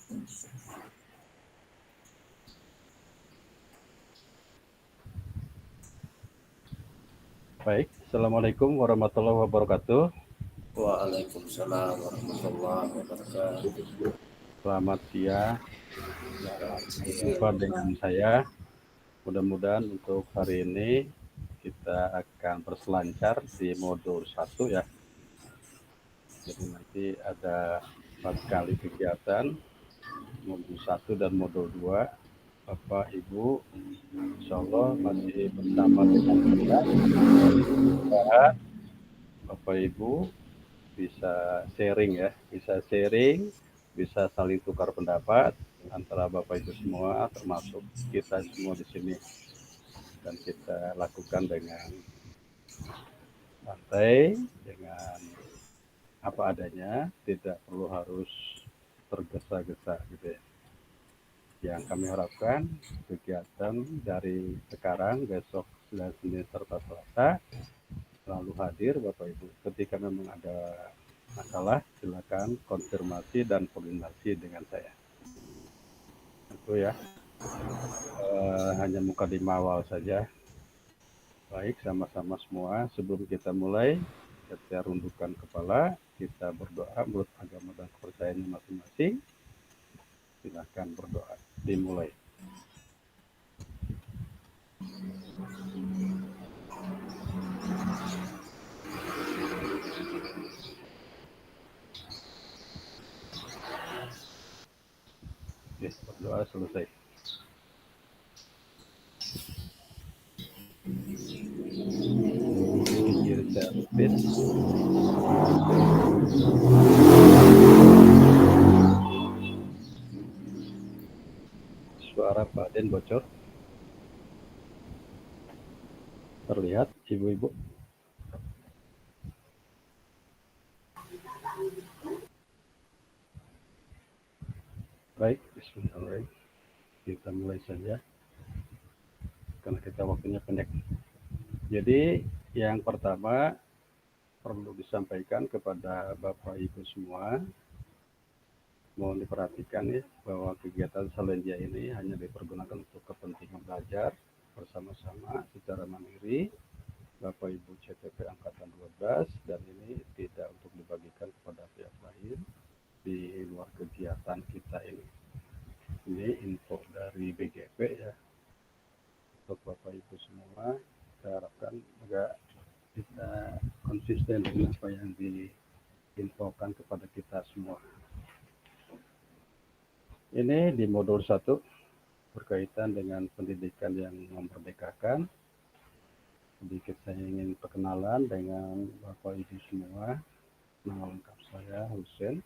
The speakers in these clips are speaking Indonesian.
Baik, Assalamualaikum warahmatullahi wabarakatuh. Waalaikumsalam warahmatullahi wabarakatuh. Selamat siang, selamat berjumpa dengan saya. Mudah-mudahan untuk hari ini kita akan berselancar di modul 1 ya. Jadi nanti ada 4 kali kegiatan, modul 1 dan modul 2. Bapak Ibu, insya Allah masih bersama dengan saya. Bapak Ibu bisa sharing ya, bisa saling tukar pendapat antara Bapak Ibu semua, termasuk kita semua di sini, dan kita lakukan dengan santai, dengan apa adanya, tidak perlu harus tergesa-gesa gitu ya. Yang kami harapkan kegiatan dari sekarang, besok, Senin serta Selasa selalu hadir Bapak Ibu. Ketika memang ada masalah, silakan konfirmasi dan koordinasi dengan saya. Itu ya, hanya muka di awal saja. Baik, sama-sama semua. Sebelum kita mulai, kita rundukkan kepala, kita berdoa menurut agama dan kepercayaannya masing-masing. Silahkan berdoa. Dimulai. Oke, berdoa selesai. Pikir servis. Suara Pak Den bocor. Terlihat, ibu-ibu. Baik, bismillahirrahmanirrahim. Kita mulai saja, karena kita waktunya pendek. Jadi, yang pertama perlu disampaikan kepada Bapak Ibu semua, mohon diperhatikan ya, bahwa kegiatan Salendia ini hanya dipergunakan untuk kepentingan belajar bersama-sama secara mandiri Bapak Ibu CTP Angkatan 12, dan ini tidak untuk dibagikan kepada pihak lain di luar kegiatan kita ini. Ini info dari BGP ya, untuk Bapak Ibu semua. Saya harapkan juga kita konsisten dengan apa yang diinfokan kepada kita semua. Ini di modul 1 berkaitan dengan pendidikan yang memerdekakan. Sedikit saya ingin perkenalan dengan Bapak Ibu semua. Nama lengkap saya Husen.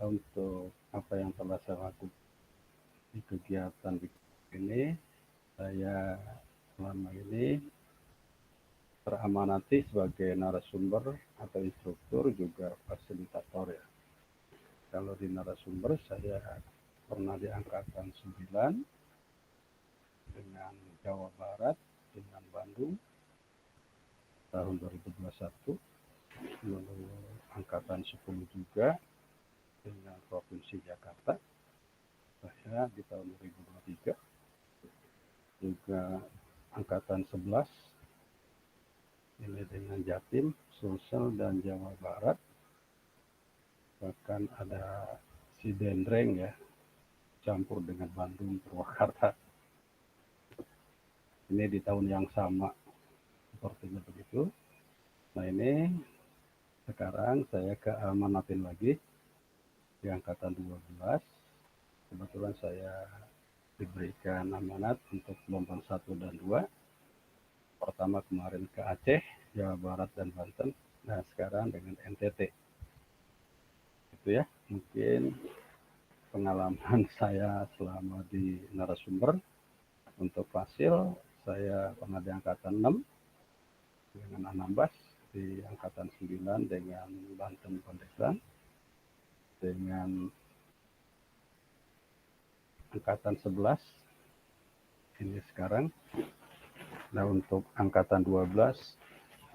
Untuk apa yang telah saya lakukan di kegiatan ini, saya selama ini teramanati sebagai narasumber atau instruktur, juga fasilitator ya. Kalau di narasumber, saya pernah di angkatan 9 dengan Jawa Barat, dengan Bandung tahun 2021, lalu angkatan 10 juga dengan Provinsi Jakarta saya di tahun 2023, juga angkatan 11 ini dengan Jatim, Sulsel, dan Jawa Barat. Bahkan ada si Dendreng ya, campur dengan Bandung, Purwakarta. Ini di tahun yang sama, sepertinya begitu. Nah ini sekarang saya keamanatin lagi di angkatan 12. Kebetulan saya diberikan amanat untuk gelombang 1 dan 2. Pertama kemarin ke Aceh, Jawa Barat, dan Banten. Nah sekarang dengan NTT. Itu ya, mungkin pengalaman saya selama di narasumber. Untuk fasil, saya pernah di angkatan 6 dengan Anambas, di angkatan 9 dengan Banten Pandeglang, dengan angkatan 11 ini sekarang. Nah untuk angkatan 12,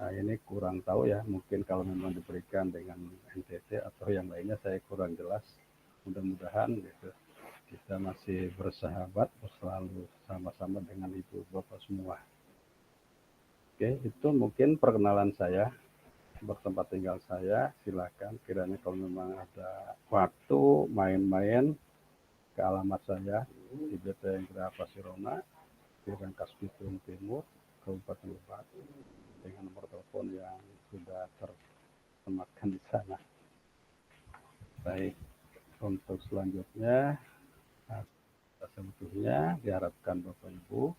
nah ini kurang tahu ya, mungkin kalau memang diberikan dengan NTT atau yang lainnya saya kurang jelas. mudah-mudahan gitu kita masih bersahabat, selalu sama-sama dengan ibu bapak semua. Oke, itu mungkin perkenalan saya, bertempat tinggal saya. Silakan kiranya kalau memang ada waktu main-main ke alamat saya di BTN Geraha Pasirona, di Rangkas Bitung Timur, Kabupaten Lebak, dengan nomor telepon yang sudah tersematkan di sana. Baik, untuk selanjutnya sebetulnya diharapkan Bapak Ibu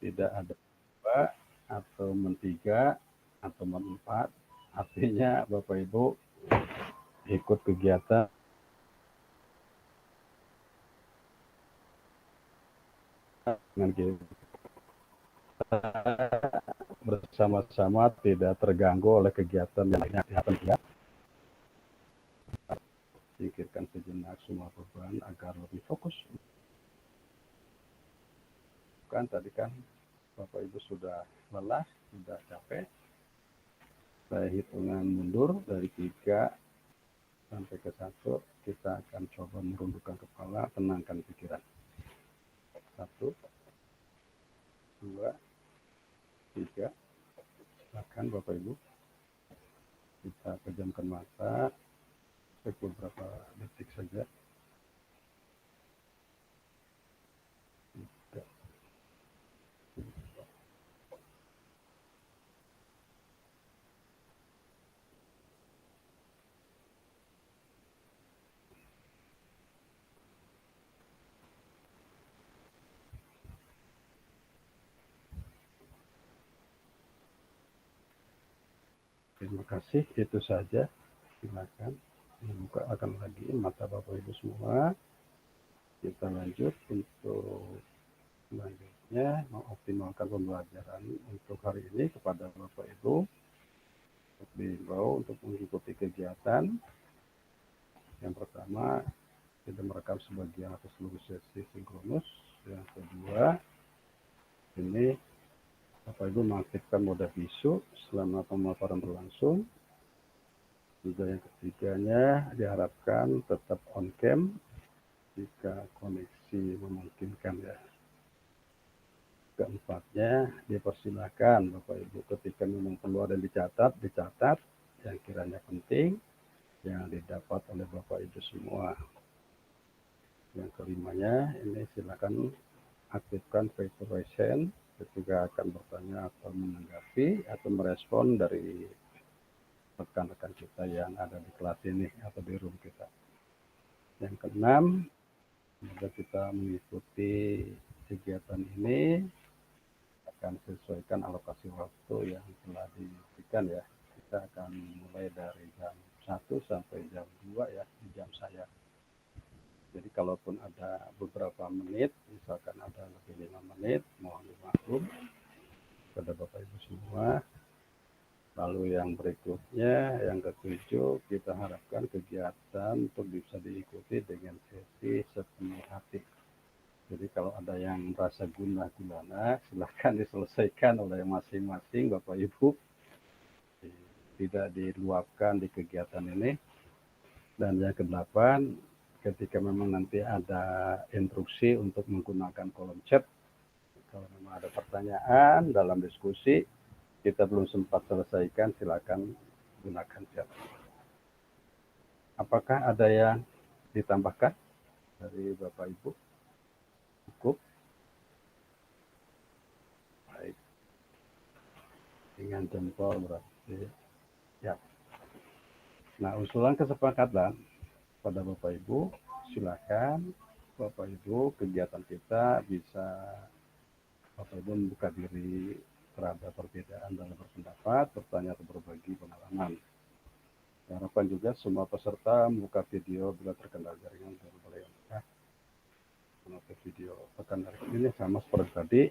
tidak ada dua atau mentiga atau empat, artinya Bapak Ibu ikut kegiatan dengan kita bersama-sama, tidak terganggu oleh kegiatan yang lainnya. Singkirkan sejenak semua beban agar lebih fokus. Kan tadi kan Bapak Ibu sudah lelah, sudah capek. Saya hitungan mundur dari 3 sampai ke 1. Kita akan coba merundukkan kepala, tenangkan pikiran. 1, 2, 3. Silakan Bapak Ibu. Kita pejamkan mata beberapa detik saja. Terima kasih, itu saja. Silakan dibuka akan lagi mata Bapak Ibu semua. Kita lanjut untuk selanjutnya mengoptimalkan pembelajaran untuk hari ini kepada Bapak Ibu. Diimbau untuk mengikuti kegiatan. Yang pertama, kita merekam sebagian atau seluruh sesi sinkronus. Yang kedua, ini Bapak Ibu mengaktifkan mode bisu selama pemaparan berlangsung. Juga yang ketiganya diharapkan tetap on cam jika koneksi memungkinkan ya. Keempatnya dipersilakan Bapak Ibu ketika memang perlu ada dicatat yang kiranya penting yang didapat oleh Bapak Ibu semua. Yang kelimanya ini silakan aktifkan fitur raise hand ketika akan bertanya atau menanggapi atau merespon dari rekan-rekan kita yang ada di kelas ini atau di room kita. Yang keenam, semoga kita mengikuti kegiatan ini akan sesuaikan alokasi waktu yang telah diberikan ya. Kita akan mulai dari jam 1 sampai jam 2 ya, di jam saya. Jadi kalaupun ada beberapa menit, misalkan ada lebih 5 menit, mohon dimaklum kepada Bapak Ibu semua. Lalu yang berikutnya, yang ke-7, kita harapkan kegiatan untuk bisa diikuti dengan sesi sepenuh hati. Jadi kalau ada yang merasa gundah gulana, silahkan diselesaikan oleh masing-masing Bapak Ibu. Tidak diluapkan di kegiatan ini. Dan yang ke-8, ketika memang nanti ada instruksi untuk menggunakan kolom chat, kalau memang ada pertanyaan dalam diskusi, kita belum sempat selesaikan, silakan gunakan chat. Apakah ada yang ditambahkan dari Bapak Ibu? Cukup? Baik. Dengan jempol berarti. Ya. Nah, usulan kesepakatan pada Bapak Ibu, silakan Bapak Ibu kegiatan kita bisa Bapak Ibu membuka diri terhadap perbedaan dalam berpendapat, bertanya atau berbagi pengalaman. Harapan juga semua peserta membuka video bila terkendala jaringan dan boleh menonton video. Tekan dari ini sama seperti tadi,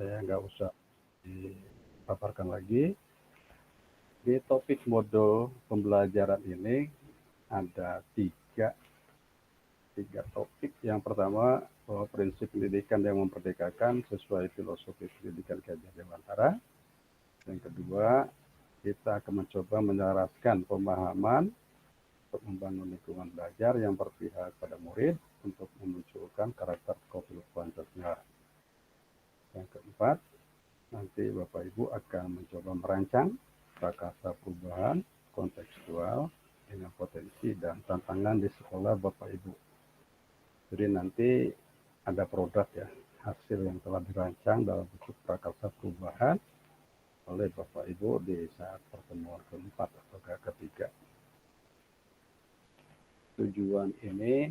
saya nggak usah dipaparkan lagi. Di topik modul pembelajaran ini ada tiga topik. Yang pertama, bahwa prinsip pendidikan yang memperdekakan sesuai filosofi pendidikan Ki Hajar Dewantara. Yang kedua, kita akan mencoba menyelaraskan pemahaman untuk membangun lingkungan belajar yang berpihak pada murid untuk memunculkan karakter Kopilot Pancasila. Yang keempat, nanti Bapak Ibu akan mencoba merancang prakarsa perubahan kontekstual dengan potensi dan tantangan di sekolah Bapak Ibu. Jadi nanti ada produk ya, hasil yang telah dirancang dalam bentuk prakarsa perubahan oleh Bapak Ibu di saat pertemuan keempat atau ketiga. Tujuan ini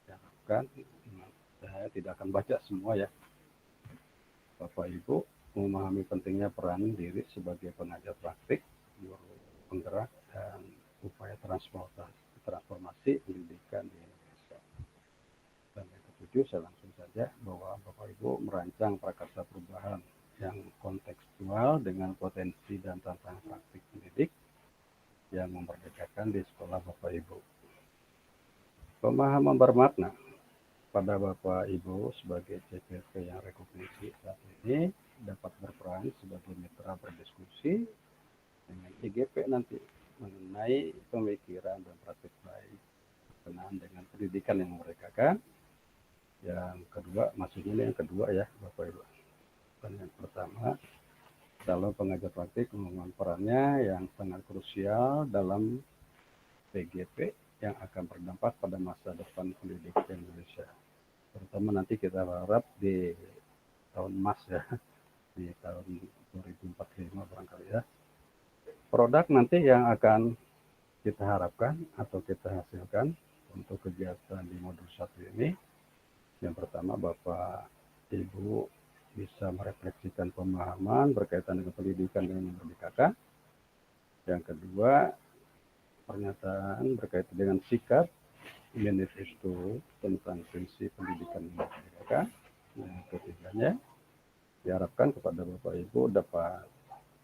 diharapkan, saya tidak akan baca semua ya, Bapak Ibu memahami pentingnya peran diri sebagai pengajar praktik, guru penggerak, dan upaya transformasi pendidikan di Indonesia. Dan yang ketujuh, saya langsung saja bahwa Bapak Ibu merancang prakarsa perubahan yang kontekstual dengan potensi dan tantangan praktik pendidik yang memerdekakan di sekolah Bapak Ibu. Pemahaman bermakna pada Bapak Ibu sebagai CPP yang rekognisi saat ini dapat berperan sebagai mitra berdiskusi dengan IGP nanti mengenai pemikiran dan praktik baik berkenaan dengan pendidikan yang memerdekakan. Yang kedua, maksudnya yang kedua ya Bapak Ibu. Dan yang pertama, dalam pengajar praktik mengembangkan perannya yang sangat krusial dalam PGP yang akan berdampak pada masa depan pendidikan Indonesia. Terutama nanti kita harap di tahun emas ya, di tahun 2045 barangkali ya. Produk nanti yang akan kita harapkan atau kita hasilkan untuk kegiatan di modul 1 ini, yang pertama Bapak Ibu bisa merefleksikan pemahaman berkaitan dengan pendidikan yang memerdekakan. Yang kedua, pernyataan berkaitan dengan sikap manifesto tentang prinsip pendidikan yang memerdekakan. Yang ketiganya, diharapkan kepada Bapak Ibu dapat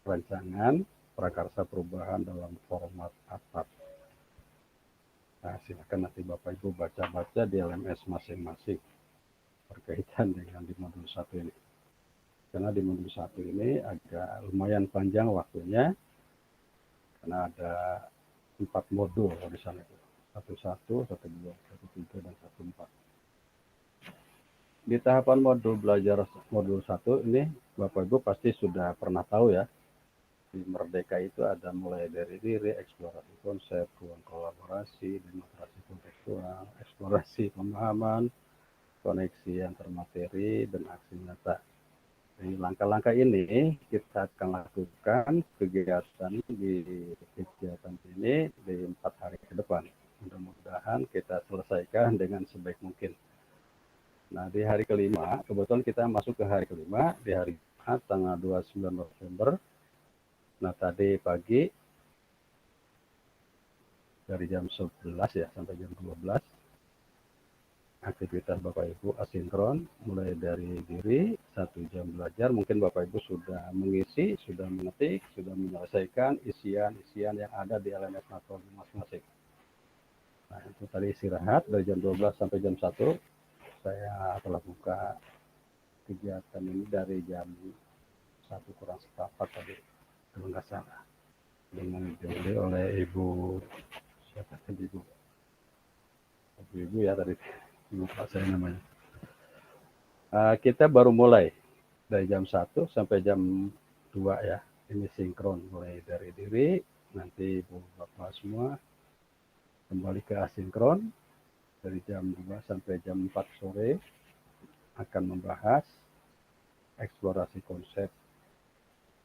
rancangan prakarsa perubahan dalam format APAT. Nah, silakan nanti Bapak Ibu baca-baca di LMS masing-masing berkaitan dengan di modul 1 ini. Karena di modul 1 ini agak lumayan panjang waktunya, karena ada 4 modul di sana itu. 1.1, 1.2, 1.3, dan 1.4. Di tahapan modul belajar modul 1 ini, Bapak Ibu pasti sudah pernah tahu ya, di Merdeka itu ada mulai dari diri, eksplorasi konsep, ruang kolaborasi, demokrasi kontekstual, eksplorasi pemahaman, koneksi antar materi, dan aksi nyata. Jadi langkah-langkah ini kita akan lakukan kegiatan ini di 4 hari ke depan. Mudah-mudahan kita selesaikan dengan sebaik mungkin. Nah, di hari kelima, kebetulan kita masuk ke hari kelima, di hari Jumat tanggal 29 November. Nah, tadi pagi dari jam 11 ya sampai jam 12, aktivitas Bapak Ibu asinkron, mulai dari diri, 1 jam belajar, mungkin Bapak Ibu sudah mengisi, sudah mengetik, sudah menyelesaikan isian-isian yang ada di LMS Natal masing-masing. Nah, itu tadi istirahat dari jam 12 sampai jam 1, saya telah buka kegiatan ini dari jam 1 kurang seperempat tadi, kalau nggak salah, dengan diawali oleh Ibu, siapa tadi Ibu ya tadi, lupa saya namanya. Kita baru mulai dari jam 1 sampai jam 2 ya, ini sinkron mulai dari diri, nanti Ibu Bapak semua kembali ke asinkron dari jam 2 sampai jam 4 sore, akan membahas eksplorasi konsep.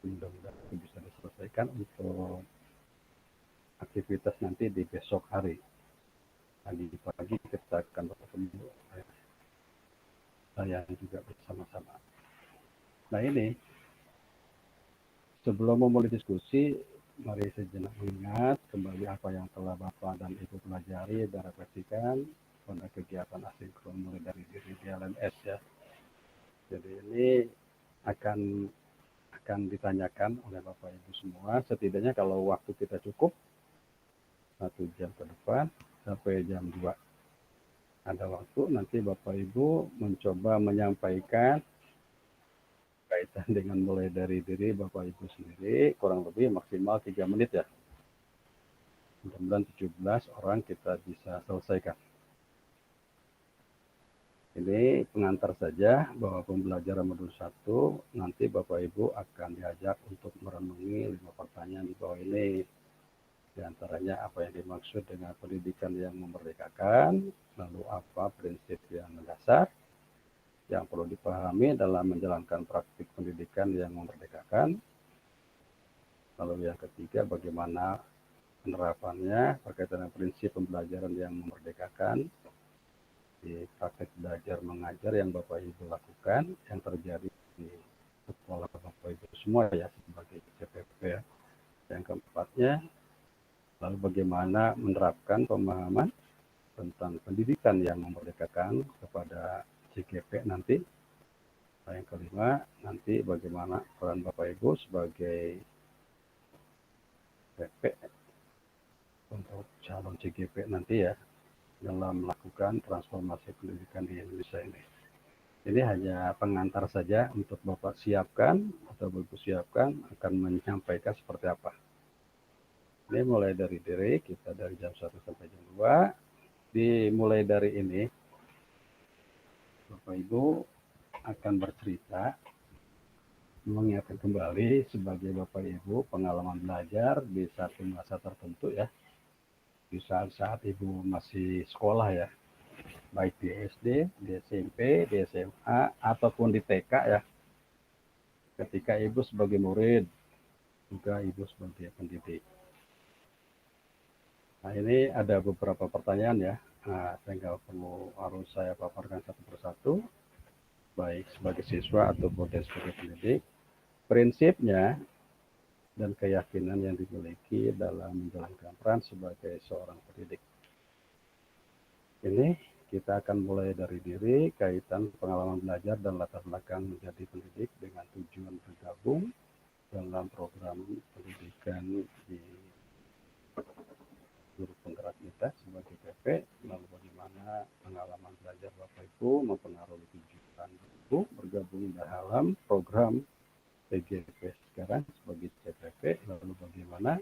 Mudah-mudahan itu bisa diselesaikan untuk aktivitas nanti di besok hari. Nanti di pagi kita akan bertemu, saya juga bersama-sama. Nah, ini sebelum memulai diskusi, mari sejenak mengingat kembali apa yang telah Bapak dan Ibu pelajari dan refleksikan pada kegiatan asinkron mulai dari diri di LMS ya. Jadi ini akan ditanyakan oleh Bapak Ibu semua, setidaknya kalau waktu kita cukup 1 jam ke depan sampai jam 2. Ada waktu nanti Bapak Ibu mencoba menyampaikan kaitan dengan mulai dari diri Bapak Ibu sendiri, kurang lebih maksimal 3 menit ya. Mudah-mudahan 17 orang kita bisa selesaikan. Ini pengantar saja bahwa pembelajaran modul 1 nanti Bapak Ibu akan diajak untuk merenungi 5 pertanyaan di bawah ini. Di antaranya apa yang dimaksud dengan pendidikan yang memerdekakan, lalu apa prinsip yang mendasar yang perlu dipahami dalam menjalankan praktik pendidikan yang memerdekakan. Lalu yang ketiga, bagaimana penerapannya berkaitan dengan prinsip pembelajaran yang memerdekakan di praktek belajar mengajar yang Bapak Ibu lakukan, yang terjadi di sekolah Bapak Ibu semua ya, sebagai CPP ya. Yang keempatnya, lalu bagaimana menerapkan pemahaman tentang pendidikan yang memerdekakan kepada CGP nanti. Nah, yang kelima, nanti bagaimana peran Bapak Ibu sebagai PP untuk calon CGP nanti ya, dalam melakukan transformasi pendidikan di Indonesia ini. Ini hanya pengantar saja untuk Bapak siapkan atau Bapak siapkan akan menyampaikan seperti apa. Ini mulai dari diri kita dari jam 1 sampai jam 2. Dimulai dari ini, Bapak Ibu akan bercerita, mengingatkan kembali sebagai Bapak Ibu pengalaman belajar di satu masa tertentu ya, di saat-saat Ibu masih sekolah ya, baik di SD, di SMP, di SMA, ataupun di TK ya. Ketika Ibu sebagai murid, juga Ibu sebagai pendidik. Nah, ini ada beberapa pertanyaan ya. Nah, saya nggak perlu harus saya paparkan satu persatu, baik sebagai siswa ataupun sebagai pendidik. Prinsipnya dan keyakinan yang dimiliki dalam menjalankan peran sebagai seorang pendidik. Ini kita akan mulai dari diri, kaitan pengalaman belajar dan latar belakang menjadi pendidik dengan tujuan bergabung dalam program pendidikan di guru penggerak kita sebagai PP, lalu bagaimana pengalaman belajar Bapak Ibu mempengaruhi tujuan Ibu bergabung dalam program PGP sekarang sebagai CPP, lalu bagaimana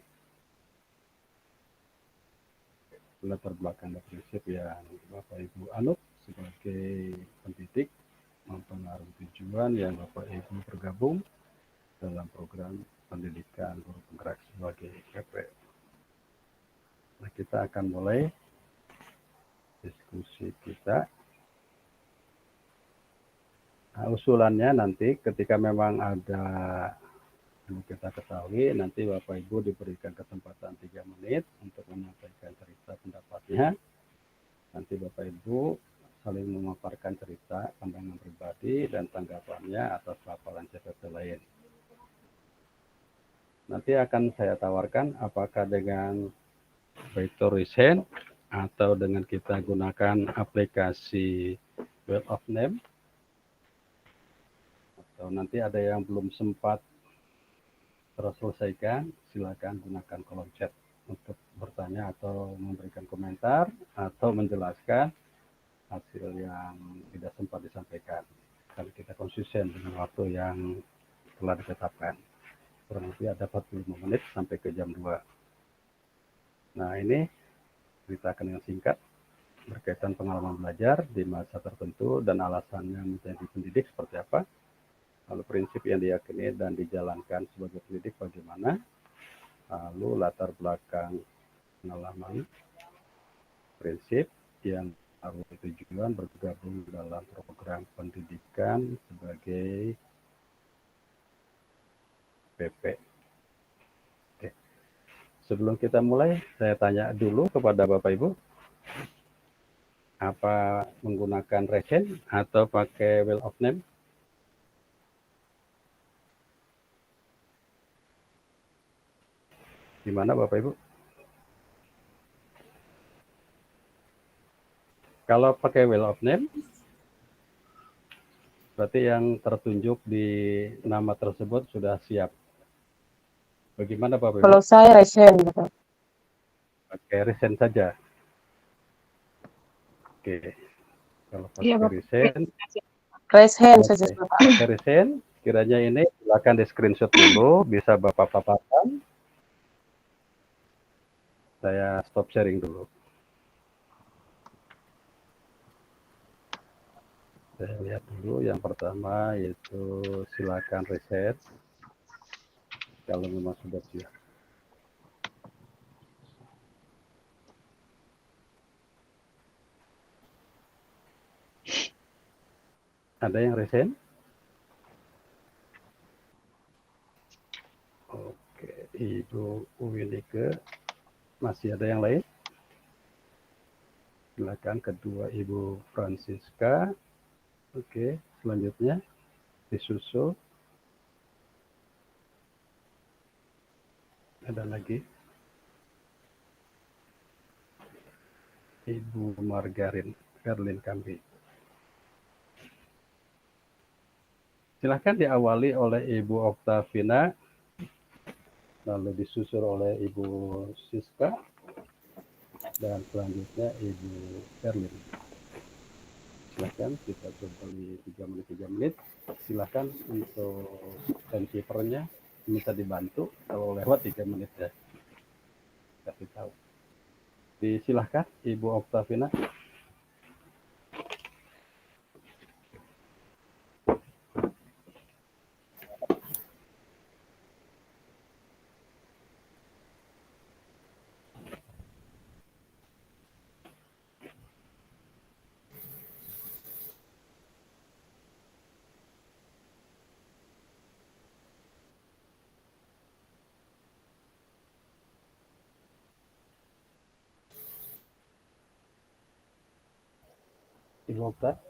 latar belakang dan prinsip yang Bapak Ibu anut sebagai pendidik mempengaruhi tujuan yang Bapak Ibu bergabung dalam program pendidikan guru penggerak sebagai PP. Nah, kita akan mulai diskusi kita. Nah, usulannya nanti ketika memang ada yang kita ketahui, nanti Bapak Ibu diberikan kesempatan 3 menit untuk menyampaikan cerita pendapatnya. Nanti Bapak Ibu saling memaparkan cerita, pandangan pribadi, dan tanggapannya atas paparan CPP lain. Nanti akan saya tawarkan apakah dengan fitur raise hand atau dengan kita gunakan aplikasi Wheel of Name, atau nanti ada yang belum sempat terselesaikan, silakan gunakan kolom chat untuk bertanya atau memberikan komentar atau menjelaskan hasil yang tidak sempat disampaikan. Kalau kita konsisten dengan waktu yang telah ditetapkan, kurang lebih ada 45 menit sampai ke jam 2. Nah, ini ceritakan dengan singkat berkaitan pengalaman belajar di masa tertentu dan alasannya menjadi pendidik seperti apa, lalu prinsip yang diyakini dan dijalankan sebagai pendidik bagaimana, lalu latar belakang pengalaman, prinsip yang harus tujuan bergabung dalam program pendidikan sebagai PP. Oke. Sebelum kita mulai, saya tanya dulu kepada Bapak Ibu, apa menggunakan raise hand atau pakai Wheel of Name? Gimana Bapak Ibu? Kalau pakai Wheel of Name, berarti yang tertunjuk di nama tersebut sudah siap. Bagaimana Bapak Ibu? Kalau saya raise hand. Pakai raise hand saja. Oke. Kalau Iya, pakai Bapak. raise hand, Raise hand saja, Bapak. pakai raise hand, kiranya ini silakan di screenshot dulu, bisa Bapak paparkan. Saya stop sharing dulu. Saya lihat dulu yang pertama yaitu silakan reset kalau memang sudah siap. Ada yang reset? Oke, Ibu Winike. Masih ada yang lain? Silakan kedua Ibu Francisca. Oke, selanjutnya disusul. Ada lagi? Ibu Garlin Kambi. Silahkan diawali oleh Ibu Oktavina, lalu disusul oleh Ibu Siska, dan selanjutnya Ibu Garlin. Silahkan kita coba di 3 menit. Silahkan untuk timekeepernya minta dibantu kalau lewat 3 menit ya. Kasih tahu. Disilahkan Ibu Oktavina. Ibu Okta.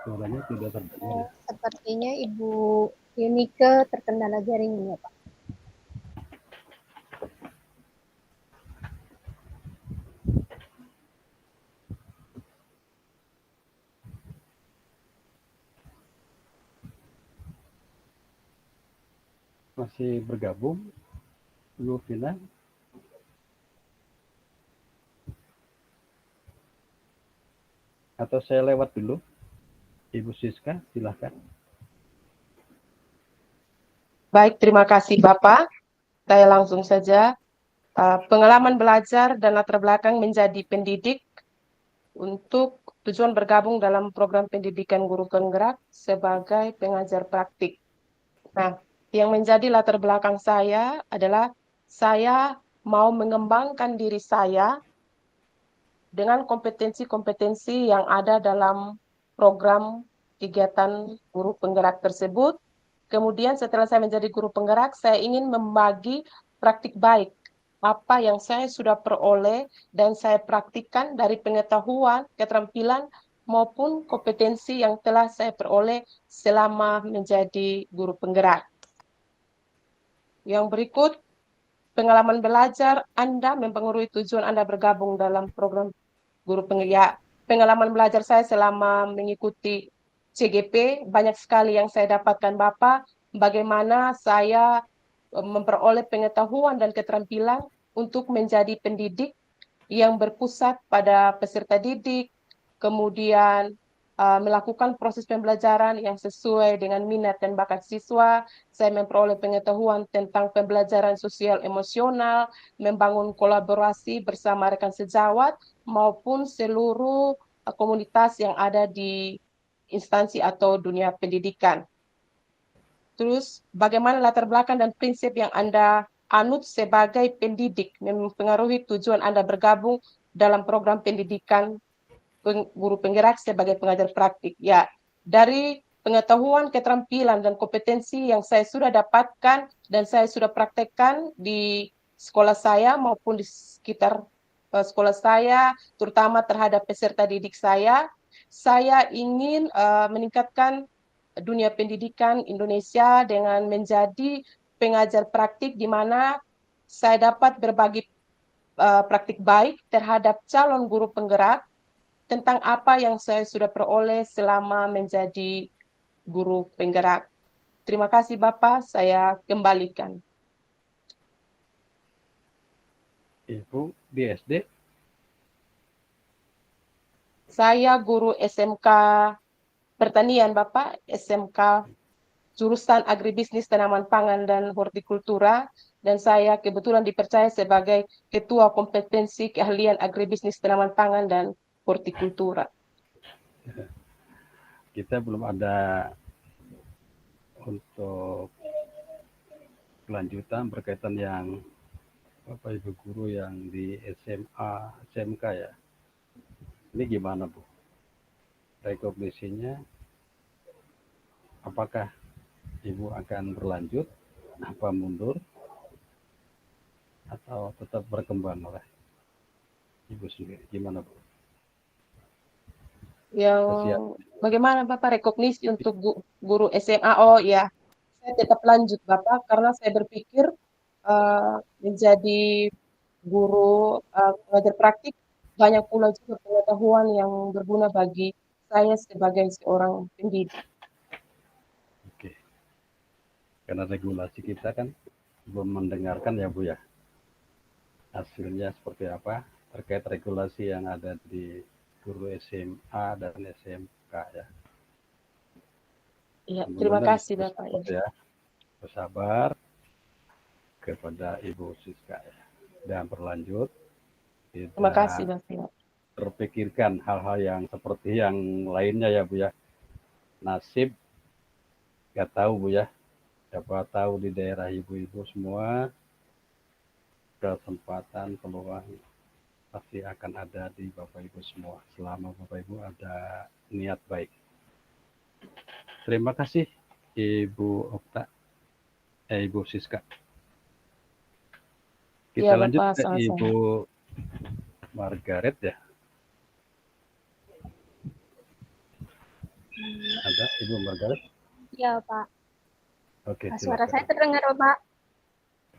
Suaranya tidak terdengar ya. Sepertinya Ibu Yunike terkendala jaringan ya Pak. Masih bergabung Ibu Vina? Atau saya lewat dulu? Ibu Siska, silahkan. Baik, terima kasih Bapak. Saya langsung saja. Pengalaman belajar dan latar belakang menjadi pendidik untuk tujuan bergabung dalam program pendidikan guru penggerak sebagai pengajar praktik. Nah, yang menjadi latar belakang saya adalah saya mau mengembangkan diri saya dengan kompetensi-kompetensi yang ada dalam program kegiatan guru penggerak tersebut. Kemudian setelah saya menjadi guru penggerak, saya ingin membagi praktik baik apa yang saya sudah peroleh dan saya praktikkan dari pengetahuan, keterampilan, maupun kompetensi yang telah saya peroleh selama menjadi guru penggerak. Yang berikut, pengalaman belajar Anda mempengaruhi tujuan Anda bergabung dalam program guru penggerak. Pengalaman belajar saya selama mengikuti CGP, banyak sekali yang saya dapatkan Bapak, bagaimana saya memperoleh pengetahuan dan keterampilan untuk menjadi pendidik yang berpusat pada peserta didik, kemudian melakukan proses pembelajaran yang sesuai dengan minat dan bakat siswa. Saya memperoleh pengetahuan tentang pembelajaran sosial emosional, membangun kolaborasi bersama rekan sejawat, maupun seluruh komunitas yang ada di instansi atau dunia pendidikan. Terus, bagaimana latar belakang dan prinsip yang Anda anut sebagai pendidik mempengaruhi tujuan Anda bergabung dalam program pendidikan guru penggerak sebagai pengajar praktik. Ya, dari pengetahuan, keterampilan, dan kompetensi yang saya sudah dapatkan dan saya sudah praktekkan di sekolah saya maupun di sekitar sekolah saya, terutama terhadap peserta didik saya ingin meningkatkan dunia pendidikan Indonesia dengan menjadi pengajar praktik di mana saya dapat berbagi praktik baik terhadap calon guru penggerak tentang apa yang saya sudah peroleh selama menjadi guru penggerak. Terima kasih Bapak, saya kembalikan. Ibu di SD? Saya guru SMK Pertanian Bapak, SMK jurusan Agribisnis Tanaman Pangan dan Hortikultura. dan saya kebetulan dipercaya sebagai Ketua Kompetensi Keahlian Agribisnis Tanaman Pangan dan Hortikultura. Kita belum ada untuk kelanjutan berkaitan yang Bapak Ibu guru yang di SMA, SMK ya. Ini gimana Bu? Rekognisinya apakah Ibu akan berlanjut, apa mundur, atau tetap berkembang oleh Ibu sendiri? Gimana Bu? Yang Kesiapan. bagaimana Bapak rekognisi untuk guru SMA? Oh ya, saya tetap lanjut Bapak karena saya berpikir menjadi guru pengajar praktik banyak pula juga pengetahuan yang berguna bagi saya sebagai seorang pendidik. Oke. Karena regulasi kita kan belum mendengarkan ya Bu ya. Hasilnya seperti apa terkait regulasi yang ada di guru SMA dan SMK ya. Iya, terima kasih Bapak. Ya. Bersabar kepada Ibu Siska ya. Dan berlanjut. Terima kasih Bapak. Terpikirkan hal-hal yang seperti yang lainnya ya Bu ya. Nasib nggak tahu Bu ya. Siapa tahu di daerah ibu-ibu semua kesempatan peluang pasti akan ada di Bapak Ibu semua selama Bapak Ibu ada niat baik. Terima kasih Ibu Okta, Ibu Siska. Kita Ya, lanjut Bapak, ke sama-sama. Ibu Margaret ya. Ada Ibu Margaret? Ya, Pak. Oke, Suara silakan. saya terdengar, Pak?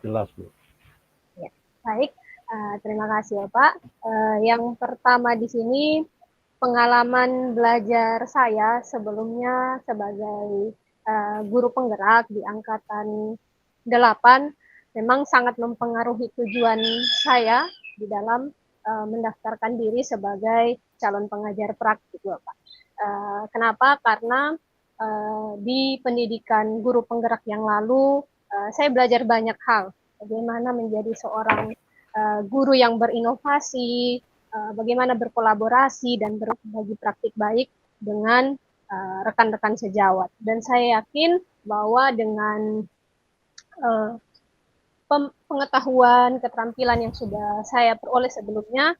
Jelas Bu. Ya, baik. Terima kasih ya, Pak. Yang pertama di sini pengalaman belajar saya sebelumnya sebagai guru penggerak di angkatan 8 memang sangat mempengaruhi tujuan saya di dalam mendaftarkan diri sebagai calon pengajar praktik, Bapak. Kenapa? Karena di pendidikan guru penggerak yang lalu saya belajar banyak hal, bagaimana menjadi seorang guru yang berinovasi, bagaimana berkolaborasi dan berbagi praktik baik dengan rekan-rekan sejawat. Dan saya yakin bahwa dengan pengetahuan, keterampilan yang sudah saya peroleh sebelumnya,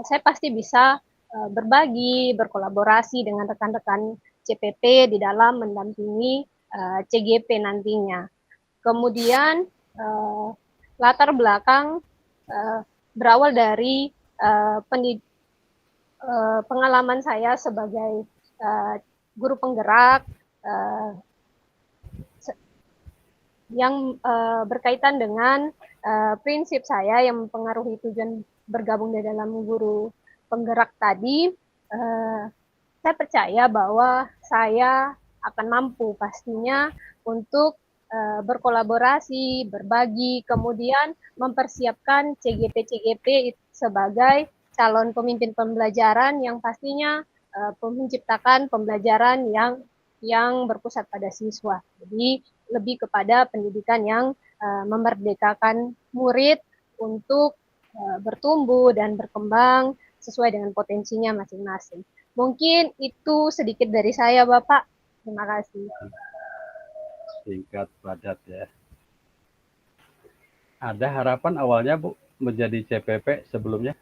saya pasti bisa berbagi, berkolaborasi dengan rekan-rekan CPP di dalam mendampingi CGP nantinya. Kemudian latar belakang berawal dari pengalaman saya sebagai guru penggerak yang berkaitan dengan prinsip saya yang mempengaruhi tujuan bergabung di dalam guru penggerak tadi. Saya percaya bahwa saya akan mampu pastinya untuk berkolaborasi, berbagi, kemudian mempersiapkan CGP-CGP sebagai calon pemimpin pembelajaran yang pastinya menciptakan pembelajaran yang berpusat pada siswa. Jadi lebih kepada pendidikan yang memerdekakan murid untuk bertumbuh dan berkembang sesuai dengan potensinya masing-masing. Mungkin itu sedikit dari saya, Bapak. Terima kasih. Singkat padat ya. Ada harapan awalnya Bu menjadi CPP sebelumnya?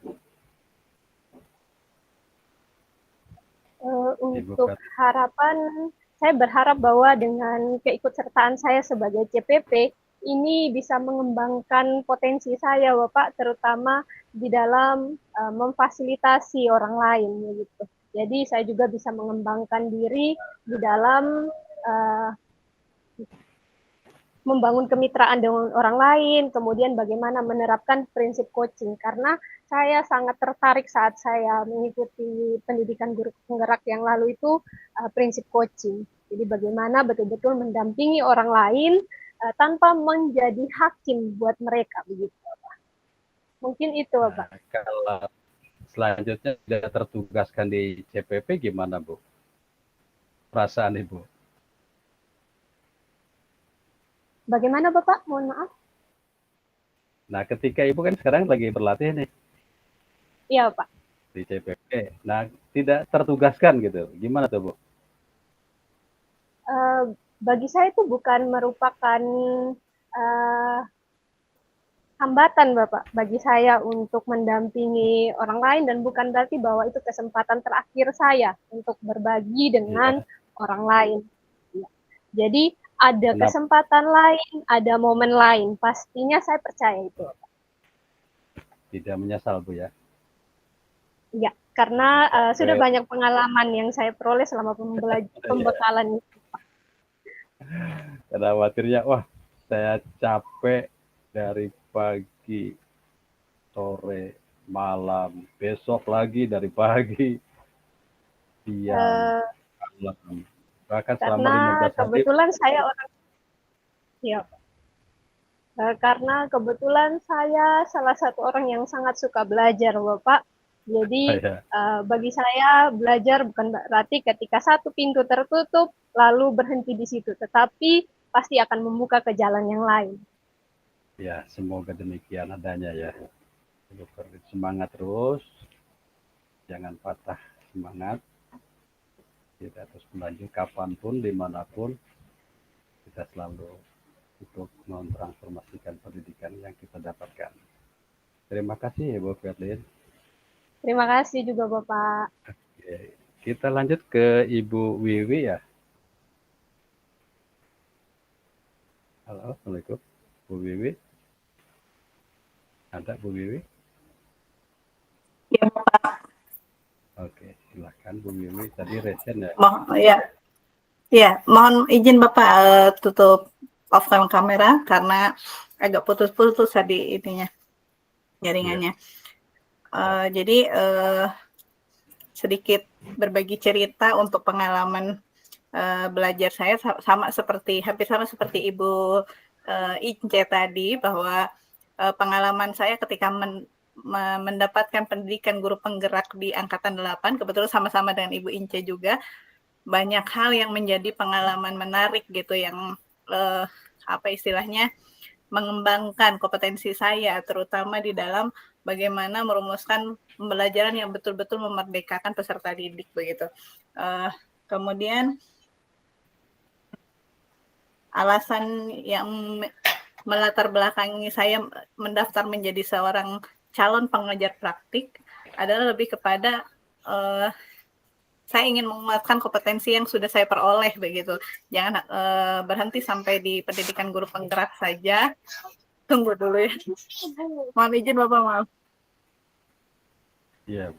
Untuk harapan, saya berharap bahwa dengan keikutsertaan saya sebagai CPP, ini bisa mengembangkan potensi saya, Bapak, terutama di dalam memfasilitasi orang lain, gitu. Jadi saya juga bisa mengembangkan diri di dalam membangun kemitraan dengan orang lain, kemudian bagaimana menerapkan prinsip coaching. Karena saya sangat tertarik saat saya mengikuti pendidikan guru penggerak yang lalu itu prinsip coaching. Jadi bagaimana betul-betul mendampingi orang lain tanpa menjadi hakim buat mereka, begitu. Mungkin itu, Bapak. Nah, kalau selanjutnya tidak tertugaskan di CPP gimana Bu? Perasaan Ibu? Bagaimana Bapak? Mohon maaf. Nah, ketika Ibu kan sekarang lagi berlatih nih Iya, Pak. di CPP. Nah, tidak tertugaskan gitu. Gimana tuh, Bu? Bagi saya itu bukan merupakan uh, hambatan, Bapak, bagi saya untuk mendampingi orang lain dan bukan berarti bahwa itu kesempatan terakhir saya untuk berbagi dengan Iya. orang lain. Jadi ada Kenapa? kesempatan lain, ada momen lain. Pastinya saya percaya itu. Tidak menyesal, Bu ya? Ya, karena sudah Sampai, banyak pengalaman yang saya peroleh selama ya, pembekalan. karena khawatirnya, wah, saya capek dari pagi, sore, malam, besok lagi dari pagi, siang, Uh, malam. Bahkan selama karena 15 hari. kebetulan saya orang ya, karena kebetulan saya salah satu orang yang sangat suka belajar, Bapak. Jadi Saya, bagi saya belajar bukan berarti ketika satu pintu tertutup lalu berhenti di situ, tetapi pasti akan membuka ke jalan yang lain. ya, semoga demikian adanya ya. Semangat terus, jangan patah semangat. Kita terus berlanjut kapanpun, dimanapun, kita selalu untuk mentransformasikan pendidikan yang kita dapatkan. Terima kasih Ibu Ferdin. Terima kasih juga Bapak. Oke, kita lanjut ke Ibu Wiwi ya. Halo, Assalamualaikum. Bu Wiwi. Ada Bu Wiwi? Ya, Oke, silakan Bu Wiwi. Tadi resen ya. mohon izin Bapak tutup off kamera karena agak putus-putus tadi ininya jaringannya. Jadi sedikit berbagi cerita untuk pengalaman belajar saya hampir sama seperti Ibu Ince tadi, bahwa pengalaman saya ketika mendapatkan pendidikan guru penggerak di Angkatan 8, kebetulan sama-sama dengan Ibu Ince juga, banyak hal yang menjadi pengalaman menarik gitu, yang apa istilahnya, mengembangkan kompetensi saya, terutama di dalam bagaimana merumuskan pembelajaran yang betul-betul memerdekakan peserta didik begitu. Kemudian alasan yang melatar belakangi saya mendaftar menjadi seorang calon pengajar praktik adalah lebih kepada saya ingin menguatkan kompetensi yang sudah saya peroleh begitu. Jangan berhenti sampai di pendidikan guru penggerak saja. Tunggu dulu ya. Mohon izin Bapak, maaf. Iya.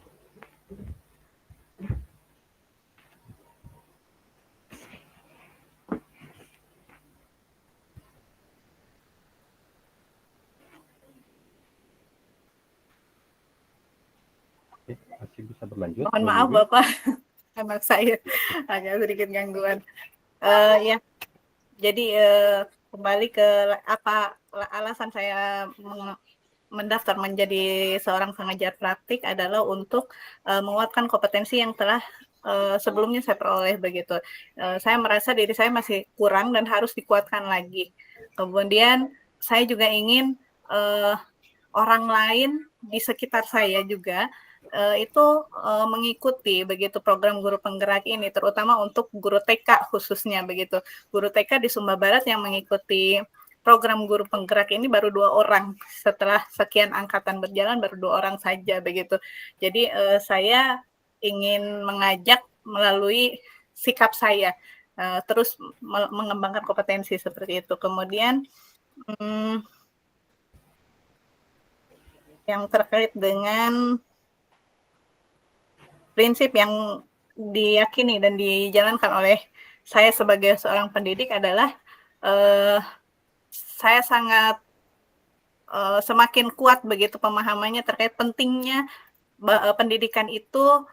Oke, masih bisa berlanjut. Mohon Bu maaf Wiwi. Bapak, anak saya agak sedikit gangguan. Ya, jadi kembali ke apa alasan saya mendaftar menjadi seorang pengajar praktik adalah untuk menguatkan kompetensi yang telah sebelumnya saya peroleh begitu. Saya merasa diri saya masih kurang dan harus dikuatkan lagi. Kemudian saya juga ingin orang lain di sekitar saya juga itu mengikuti begitu program guru penggerak ini, terutama untuk guru TK khususnya begitu. Guru TK di Sumba Barat yang mengikuti program guru penggerak ini baru 2 orang, setelah sekian angkatan berjalan baru 2 orang saja begitu. Jadi saya ingin mengajak melalui sikap saya terus mengembangkan kompetensi seperti itu. Kemudian yang terkait dengan prinsip yang diyakini dan dijalankan oleh saya sebagai seorang pendidik adalah saya sangat semakin kuat begitu pemahamannya terkait pentingnya pendidikan itu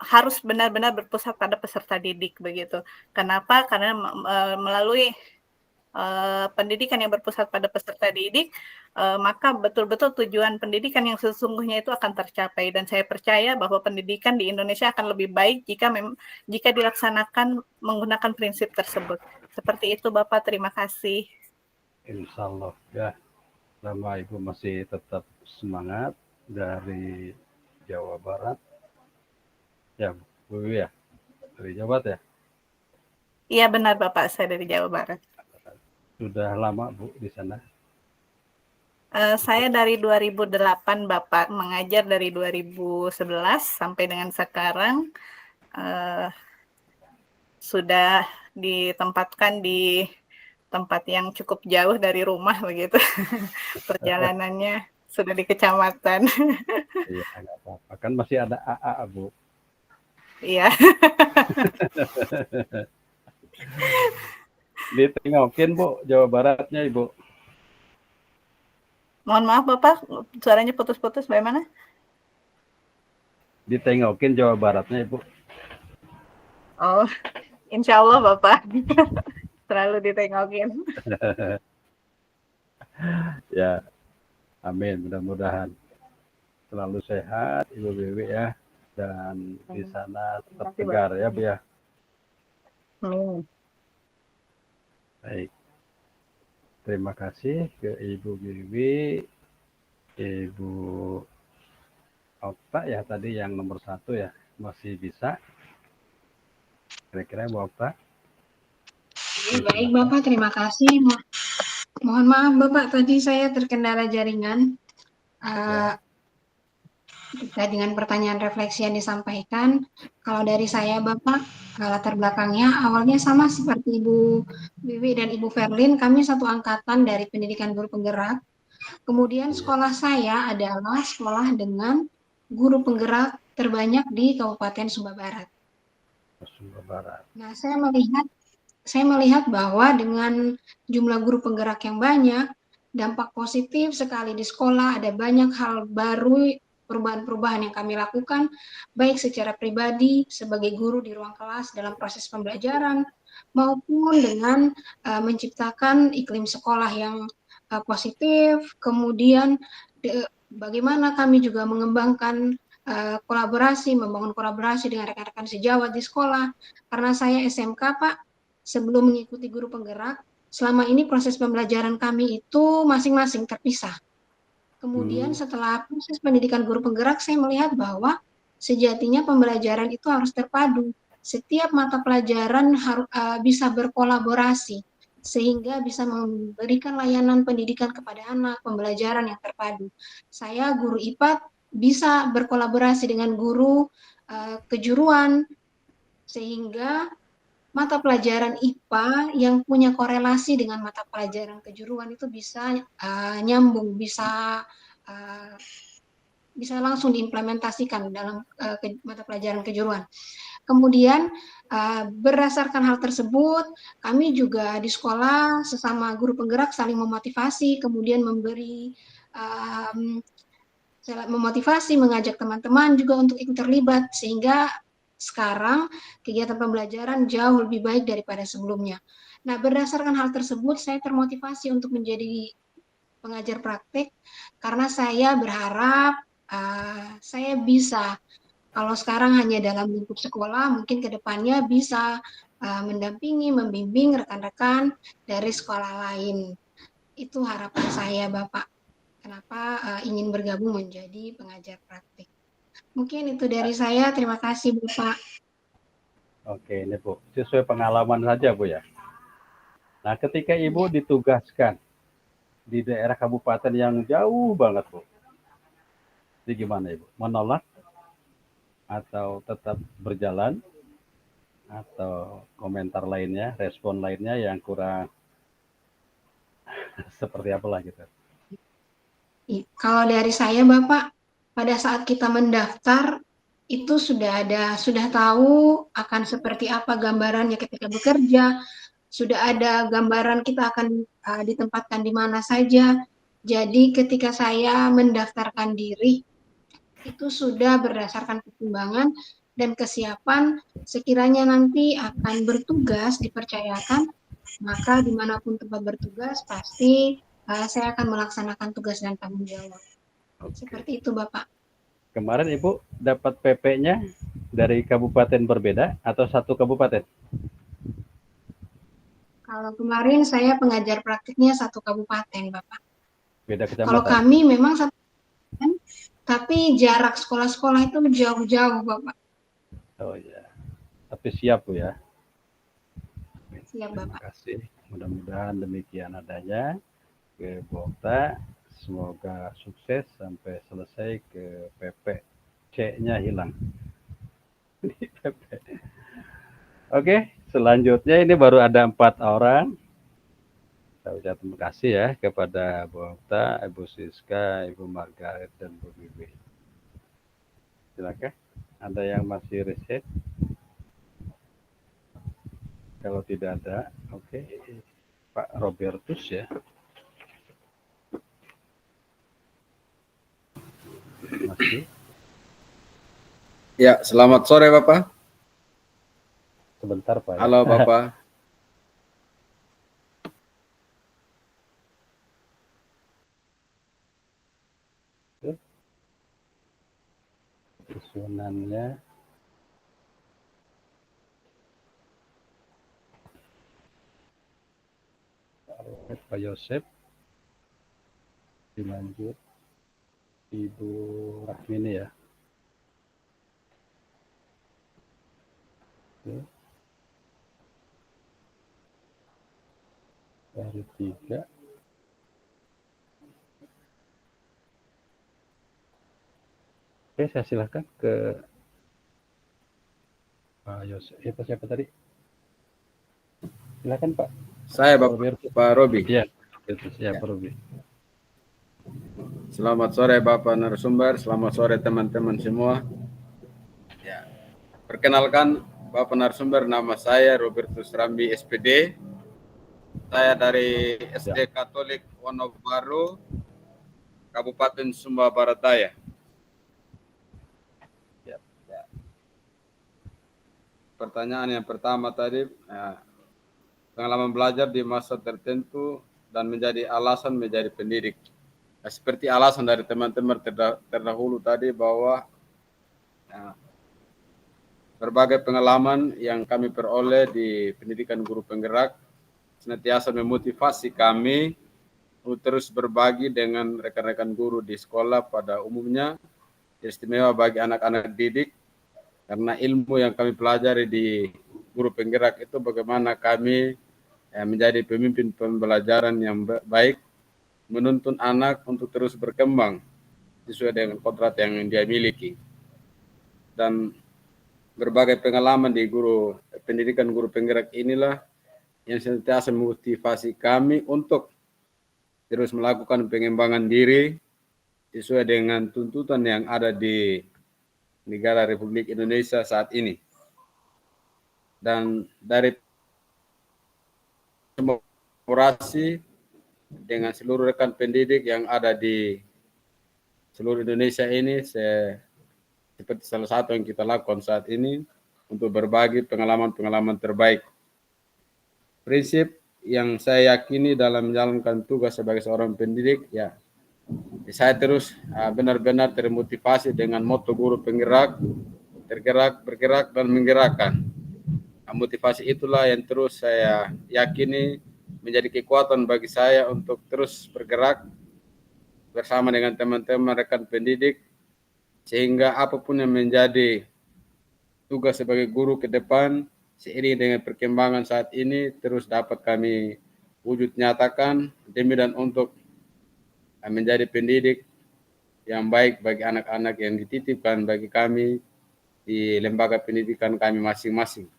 harus benar-benar berpusat pada peserta didik begitu. Kenapa? Karena melalui pendidikan yang berpusat pada peserta didik, maka betul-betul tujuan pendidikan yang sesungguhnya itu akan tercapai. Dan saya percaya bahwa pendidikan di Indonesia akan lebih baik jika dilaksanakan menggunakan prinsip tersebut. Seperti itu Bapak, terima kasih. Insya Allah ya. Selama Ibu masih tetap semangat dari Jawa Barat, ya Bu Wiwi ya, dari Jawa Barat ya. Iya benar Bapak, saya dari Jawa Barat. Sudah lama Bu di sana? Saya dari 2008 Bapak, mengajar dari 2011 sampai dengan sekarang. eh, sudah ditempatkan di tempat yang cukup jauh dari rumah begitu. Perjalanannya sudah di kecamatan. Iya, nggak apa-apa. Kan masih ada AA Bu. Iya. Ditengokin Bu, Jawa Baratnya Ibu. Mohon maaf Bapak, suaranya putus-putus bagaimana? Ditengokin Jawa Baratnya Ibu. Oh, insya Allah Bapak. Selalu ditengokin. Ya, amin. Mudah-mudahan selalu sehat Ibu Wiwi ya. Dan di sana tetap tegar ya Bu ya. Amin. Baik. Terima kasih ke Ibu Wiwi, Ibu Okta ya tadi yang nomor 1 ya. Masih bisa. Kira-kira Ibu Okta? Baik Bapak, terima kasih. Mohon maaf Bapak, tadi saya terkendala jaringan. Terkait dengan pertanyaan refleksi yang disampaikan, kalau dari saya Bapak, latar belakangnya awalnya sama seperti Ibu Wiwi dan Ibu Verlin, kami satu angkatan dari pendidikan guru penggerak. Kemudian sekolah saya adalah sekolah dengan guru penggerak terbanyak di Kabupaten Sumba Barat. Sumba Barat. Nah, saya melihat bahwa dengan jumlah guru penggerak yang banyak, dampak positif sekali di sekolah, ada banyak hal baru, perubahan-perubahan yang kami lakukan, baik secara pribadi, sebagai guru di ruang kelas dalam proses pembelajaran, maupun dengan menciptakan iklim sekolah yang positif, kemudian bagaimana kami juga mengembangkan membangun kolaborasi dengan rekan-rekan sejawat di sekolah, karena saya SMK Pak, sebelum mengikuti guru penggerak, selama ini proses pembelajaran kami itu masing-masing terpisah. Kemudian setelah proses pendidikan guru penggerak, saya melihat bahwa sejatinya pembelajaran itu harus terpadu. Setiap mata pelajaran harus bisa berkolaborasi, sehingga bisa memberikan layanan pendidikan kepada anak, pembelajaran yang terpadu. Saya guru IPA bisa berkolaborasi dengan guru kejuruan, sehingga mata pelajaran IPA yang punya korelasi dengan mata pelajaran kejuruan itu bisa nyambung, bisa langsung diimplementasikan dalam mata pelajaran kejuruan. Kemudian berdasarkan hal tersebut, kami juga di sekolah sesama guru penggerak saling memotivasi, kemudian memotivasi, mengajak teman-teman juga untuk ikut terlibat, sehingga sekarang kegiatan pembelajaran jauh lebih baik daripada sebelumnya. Nah, berdasarkan hal tersebut, saya termotivasi untuk menjadi pengajar praktik, karena saya berharap saya bisa, kalau sekarang hanya dalam lingkup sekolah, mungkin ke depannya bisa mendampingi, membimbing rekan-rekan dari sekolah lain. Itu harapan saya, Bapak. Kenapa ingin bergabung menjadi pengajar praktik. Mungkin itu dari saya. Terima kasih, Bapak. Oke, ini Bu. Sesuai pengalaman saja, Bu ya. Nah, ketika Ibu ditugaskan di daerah kabupaten yang jauh banget, Bu. Jadi gimana, Ibu? Menolak? Atau tetap berjalan? Atau komentar lainnya, respon lainnya yang kurang seperti apalah gitu? Kalau dari saya, Bapak, pada saat kita mendaftar, itu sudah tahu akan seperti apa gambarannya ketika bekerja, sudah ada gambaran kita akan ditempatkan di mana saja. Jadi ketika saya mendaftarkan diri, itu sudah berdasarkan pertimbangan dan kesiapan, sekiranya nanti akan bertugas, dipercayakan, maka dimanapun tempat bertugas, pasti saya akan melaksanakan tugas dan tanggung jawab. Seperti itu, Bapak. Kemarin Ibu dapat PP-nya dari kabupaten berbeda atau satu kabupaten? Kalau kemarin saya pengajar praktiknya satu kabupaten, Bapak. Beda Kalau kecamatan. kami memang satu kecamatan, tapi jarak sekolah-sekolah itu jauh-jauh, Bapak. Oh ya, tapi siap Bu ya. Siap, Terima Bapak. kasih. Mudah-mudahan demikian adanya ke Bu Okta. Semoga sukses sampai selesai ke PP. C-nya hilang. Di PP. Oke, selanjutnya ini baru ada 4 orang. Saya ucapkan terima kasih ya kepada Bu Okta, Ibu Siska, Ibu Margaret, dan Bu Bibi. Silakan. Ada yang masih riset? Kalau tidak ada, oke. Pak Robertus ya. Masih. Ya, selamat sore Bapak. Sebentar Pak. Halo Bapak. Susunannya. Pak Yosep. Dilanjut. Ibu Rahmini ya. Oke. Dari 3. Oke, saya silakan ke Pak Yosef. Siapa tadi? Silakan Pak. Saya Pak Robi. Ya, itu ya Pak Robi. Selamat sore Bapak narasumber, selamat sore teman-teman semua. Ya. Perkenalkan Bapak narasumber, nama saya Robertus Rambi SPD. Saya dari SD Katolik Wonobaru, Kabupaten Sumba Barat Daya. Ya. Pertanyaan yang pertama tadi, pengalaman belajar di masa tertentu dan menjadi alasan menjadi pendidik. Seperti alasan dari teman-teman terdahulu tadi bahwa berbagai pengalaman yang kami peroleh di pendidikan guru penggerak senantiasa memotivasi kami untuk terus berbagi dengan rekan-rekan guru di sekolah pada umumnya, istimewa bagi anak-anak didik, karena ilmu yang kami pelajari di guru penggerak itu bagaimana kami menjadi pemimpin pembelajaran yang baik, menuntun anak untuk terus berkembang sesuai dengan kodrat yang dia miliki. Dan berbagai pengalaman di pendidikan guru penggerak inilah yang senantiasa memotivasi kami untuk terus melakukan pengembangan diri sesuai dengan tuntutan yang ada di negara Republik Indonesia saat ini. Dan dari kolaborasi dengan seluruh rekan pendidik yang ada di seluruh Indonesia ini, seperti salah satu yang kita lakukan saat ini untuk berbagi pengalaman-pengalaman terbaik. Prinsip yang saya yakini dalam menjalankan tugas sebagai seorang pendidik, ya, saya terus benar-benar termotivasi dengan moto guru penggerak, tergerak, bergerak, dan menggerakkan. Motivasi itulah yang terus saya yakini menjadi kekuatan bagi saya untuk terus bergerak bersama dengan teman-teman rekan pendidik, sehingga apapun yang menjadi tugas sebagai guru ke depan seiring dengan perkembangan saat ini terus dapat kami wujud nyatakan demi dan untuk menjadi pendidik yang baik bagi anak-anak yang dititipkan bagi kami di lembaga pendidikan kami masing-masing.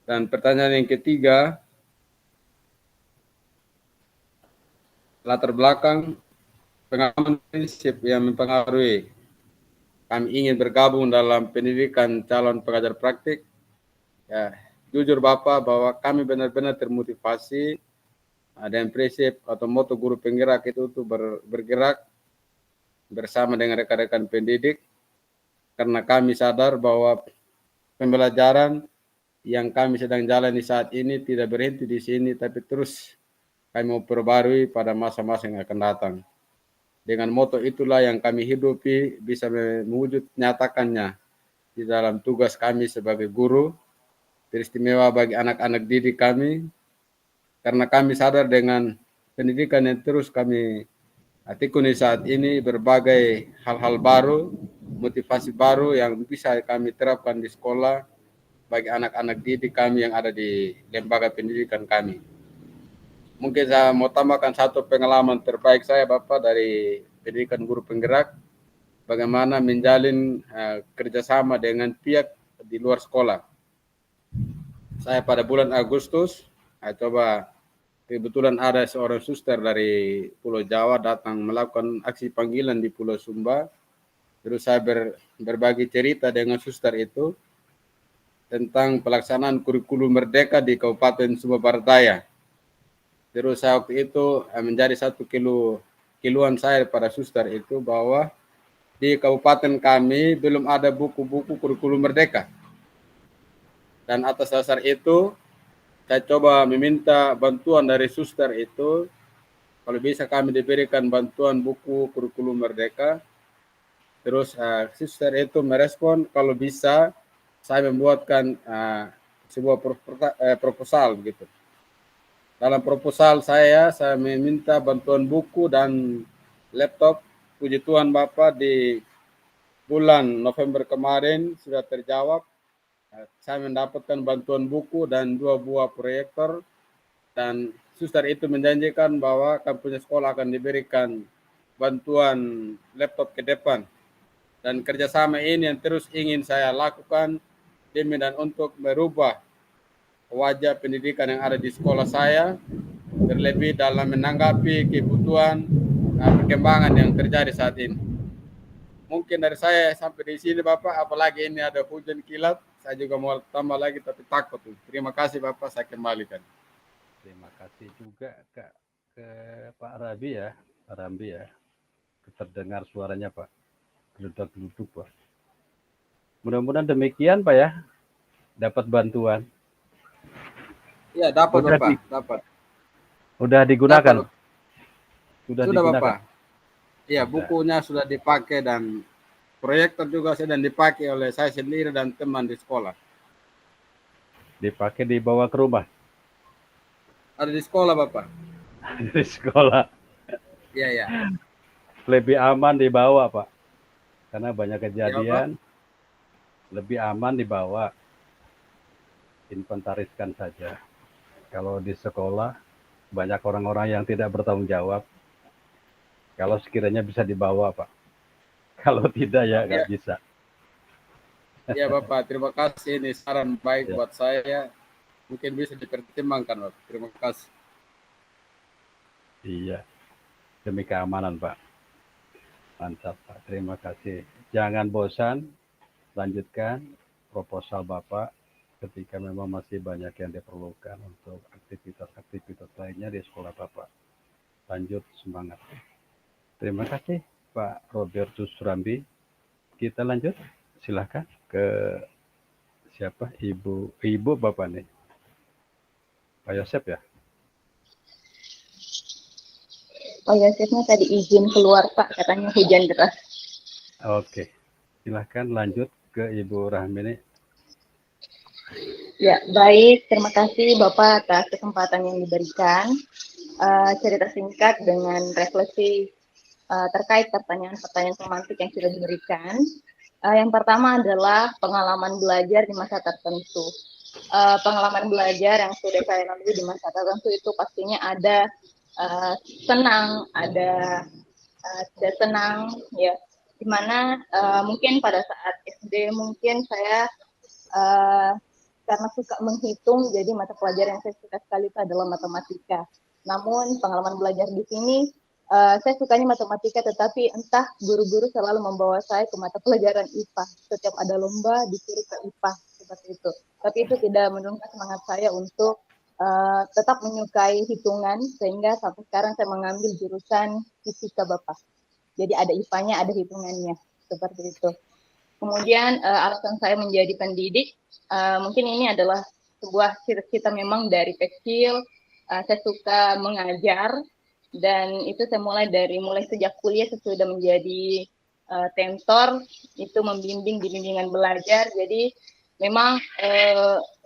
Dan pertanyaan yang ketiga, latar belakang pengalaman prinsip yang mempengaruhi kami ingin bergabung dalam pendidikan calon pengajar praktik. Ya, jujur Bapak bahwa kami benar-benar termotivasi dengan prinsip atau moto guru penggerak itu untuk bergerak bersama dengan rekan-rekan pendidik, karena kami sadar bahwa pembelajaran yang kami sedang jalani saat ini tidak berhenti di sini, tapi terus kami mau perbarui pada masa-masa yang akan datang. Dengan moto itulah yang kami hidupi, bisa mewujud nyatakannya di dalam tugas kami sebagai guru, teristimewa bagi anak-anak didik kami, karena kami sadar dengan pendidikan yang terus kami tekuni saat ini, berbagai hal-hal baru, motivasi baru yang bisa kami terapkan di sekolah bagi anak-anak didik kami yang ada di lembaga pendidikan kami. Mungkin saya mau tambahkan satu pengalaman terbaik saya Bapak dari pendidikan guru penggerak, bagaimana menjalin kerjasama dengan pihak di luar sekolah. Saya pada bulan Agustus, coba kebetulan ada seorang suster dari Pulau Jawa datang melakukan aksi panggilan di Pulau Sumba. Terus saya berbagi cerita dengan suster itu tentang pelaksanaan kurikulum merdeka di Kabupaten Sumba Barat Daya. Terus saya waktu itu menjadi satu keluhan saya pada suster itu bahwa di kabupaten kami belum ada buku-buku kurikulum merdeka. Dan atas dasar itu saya coba meminta bantuan dari suster itu, kalau bisa kami diberikan bantuan buku kurikulum merdeka. Terus suster itu merespon kalau bisa saya membuatkan sebuah proposal begitu. Dalam proposal saya meminta bantuan buku dan laptop. Puji Tuhan Bapak, di bulan November kemarin sudah terjawab. Saya mendapatkan bantuan buku dan 2 buah proyektor, dan suster itu menjanjikan bahwa kami punya sekolah akan diberikan bantuan laptop ke depan. Dan kerjasama ini yang terus ingin saya lakukan demi dan untuk merubah wajah pendidikan yang ada di sekolah saya, terlebih dalam menanggapi kebutuhan perkembangan yang terjadi saat ini. Mungkin dari saya sampai di sini Bapak, apalagi ini ada hujan kilat, saya juga mau tambah lagi tapi takut. Terima kasih Bapak, saya kembalikan. Terima kasih juga ke Pak Rabi ya, Pak Rambi ya. Terdengar suaranya Pak, geluduk-geluduk Pak. Mudah-mudahan demikian Pak ya, dapat bantuan. Ya dapat Bapak, dapat. Udah digunakan? Dapat. Sudah digunakan. Bapak. Iya, bukunya sudah dipakai dan proyektor juga sedang dipakai oleh saya sendiri dan teman di sekolah. Dipakai dibawa ke rumah? Ada di sekolah Bapak. Di sekolah? Iya, iya. Lebih aman dibawa Pak, karena banyak kejadian. Ya, lebih aman dibawa, inventariskan saja. Kalau di sekolah banyak orang-orang yang tidak bertanggung jawab. Kalau sekiranya bisa dibawa Pak, kalau tidak ya nggak bisa. Ya Bapak, terima kasih, ini saran baik buat saya. Mungkin bisa dipertimbangkan Bapak. Terima kasih. Iya, demi keamanan Pak. Mantap Pak, terima kasih. Jangan bosan, lanjutkan proposal Bapak ketika memang masih banyak yang diperlukan untuk aktivitas-aktivitas lainnya di sekolah Bapak. Lanjut, semangat. Terima kasih Pak Robertus Rambi. Kita lanjut, silakan ke siapa? Ibu Bapak nih. Pak Yosep ya? Pak Yosepnya tadi izin keluar Pak, katanya hujan deras. Oke, silahkan lanjut ke Ibu Rahmini. Ya, baik. Terima kasih Bapak atas kesempatan yang diberikan. Cerita singkat dengan refleksi terkait pertanyaan-pertanyaan semantik yang sudah diberikan. Yang pertama adalah pengalaman belajar di masa tertentu. Pengalaman belajar yang sudah saya lalui di masa tertentu itu pastinya ada senang, ada tidak senang, ya. Dimana mungkin pada saat SD mungkin saya karena suka menghitung, jadi mata pelajaran yang saya suka sekali itu adalah matematika. Namun pengalaman belajar di sini saya sukanya matematika, tetapi entah guru-guru selalu membawa saya ke mata pelajaran IPA. Setiap ada lomba disuruh ke IPA seperti itu. Tapi itu tidak menurunkan semangat saya untuk tetap menyukai hitungan, sehingga sampai sekarang saya mengambil jurusan fisika Bapak. Jadi ada IPA-nya, ada hitungannya, seperti itu. Kemudian alasan saya menjadi pendidik, mungkin ini adalah sebuah cita-cita memang dari kecil. Saya suka mengajar, dan itu saya mulai sejak kuliah saya sudah menjadi tentor, itu membimbing di bimbingan belajar. Jadi memang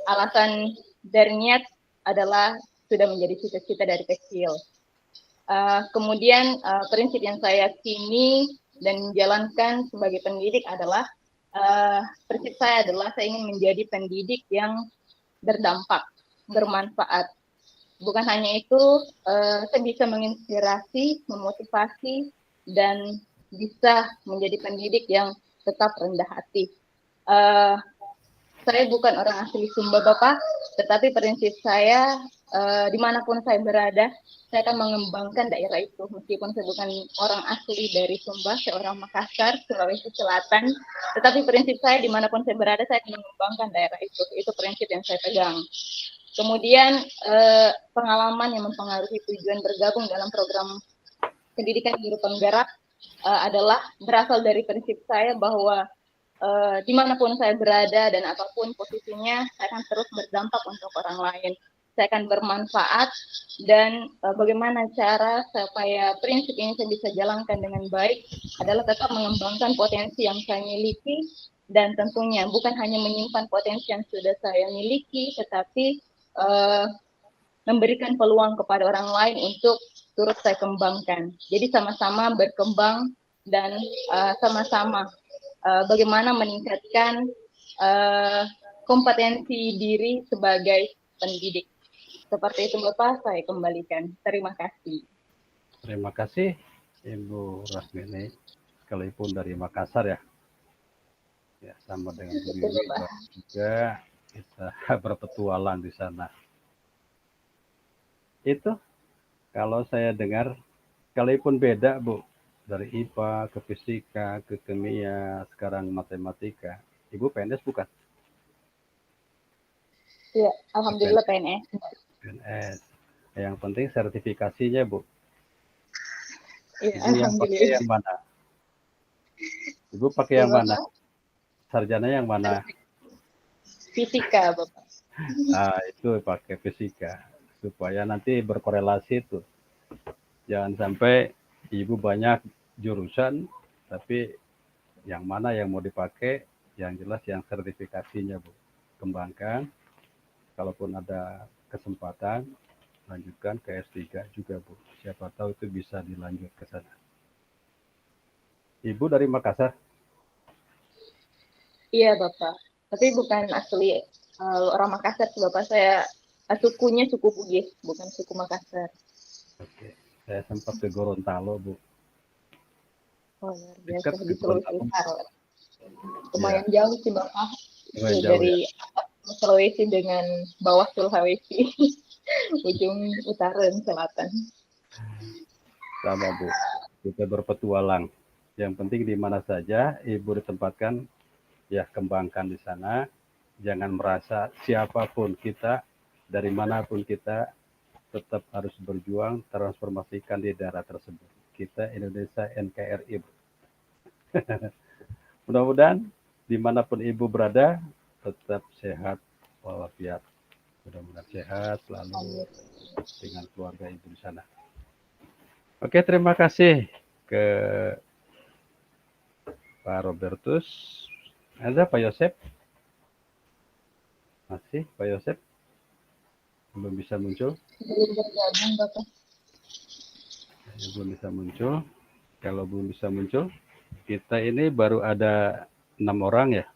alasan dari niat adalah sudah menjadi cita-cita dari kecil. Kemudian prinsip yang saya yakini dan jalankan sebagai pendidik adalah prinsip saya adalah saya ingin menjadi pendidik yang berdampak, bermanfaat. Bukan hanya itu, saya bisa menginspirasi, memotivasi, dan bisa menjadi pendidik yang tetap rendah hati. Saya bukan orang asli Sumba, Bapak, tetapi prinsip saya dimanapun saya berada, saya akan mengembangkan daerah itu. Meskipun saya bukan orang asli dari Sumba, saya orang Makassar, Sulawesi Selatan, tetapi prinsip saya dimanapun saya berada, saya akan mengembangkan daerah itu. Itu prinsip yang saya pegang. Kemudian pengalaman yang mempengaruhi tujuan bergabung dalam program pendidikan guru penggerak adalah berasal dari prinsip saya bahwa dimanapun saya berada dan apapun posisinya, saya akan terus berdampak untuk orang lain. Saya akan bermanfaat dan bagaimana cara supaya prinsip ini saya bisa jalankan dengan baik adalah tetap mengembangkan potensi yang saya miliki dan tentunya bukan hanya menyimpan potensi yang sudah saya miliki, tetapi memberikan peluang kepada orang lain untuk turut saya kembangkan. Jadi sama-sama berkembang dan sama-sama bagaimana meningkatkan kompetensi diri sebagai pendidik. Seperti itu Bapak, saya kembalikan. Terima kasih. Terima kasih Ibu Rasmini, sekalipun dari Makassar ya. Ya, sama dengan Bu Wiwi juga kita berpetualang di sana. Itu kalau saya dengar, sekalipun beda Bu, dari IPA ke fisika, ke kimia, sekarang matematika. Ibu PNS bukan? Iya, alhamdulillah PNS. PNS. Yang penting sertifikasinya Bu. Iya, Ibu yang pakai yang mana? Ibu pakai yang mana? Sarjana yang mana? Fisika, Bapak. Nah, itu pakai fisika. Supaya nanti berkorelasi tuh. Jangan sampai Ibu banyak jurusan, tapi yang mana yang mau dipakai, yang jelas yang sertifikasinya Bu. Kembangkan, kalaupun ada kesempatan, lanjutkan ke S3 juga Bu. Siapa tahu itu bisa dilanjut ke sana. Ibu dari Makassar? Iya Bapak, tapi bukan asli orang Makassar. Bapak saya sukunya suku Bugis, bukan suku Makassar. Oke, saya sempat ke Gorontalo Bu. Oh, luar biasa di Sulawesi Utara. Lumayan Ya. jauh sih Bapak. Lumayan jauh, dari Sulawesi dengan bawah Sulawesi, ujung utara dan selatan. Sama Bu, kita berpetualang. Yang penting di mana saja Ibu ditempatkan, ya kembangkan di sana. Jangan merasa siapapun kita, dari manapun kita, tetap harus berjuang transformasikan di daerah tersebut. Kita Indonesia NKRI. Mudah-mudahan dimanapun Ibu berada, tetap sehat walafiat. Mudah-mudahan sehat selalu dengan keluarga Ibu di sana. Oke, terima kasih ke Pak Robertus. Ada Pak Yosep? Masih Pak Yosep? Belum bisa muncul? Belum bergabung Bapak. Belum bisa muncul. Kalau belum bisa muncul, kita ini baru ada 6 orang ya.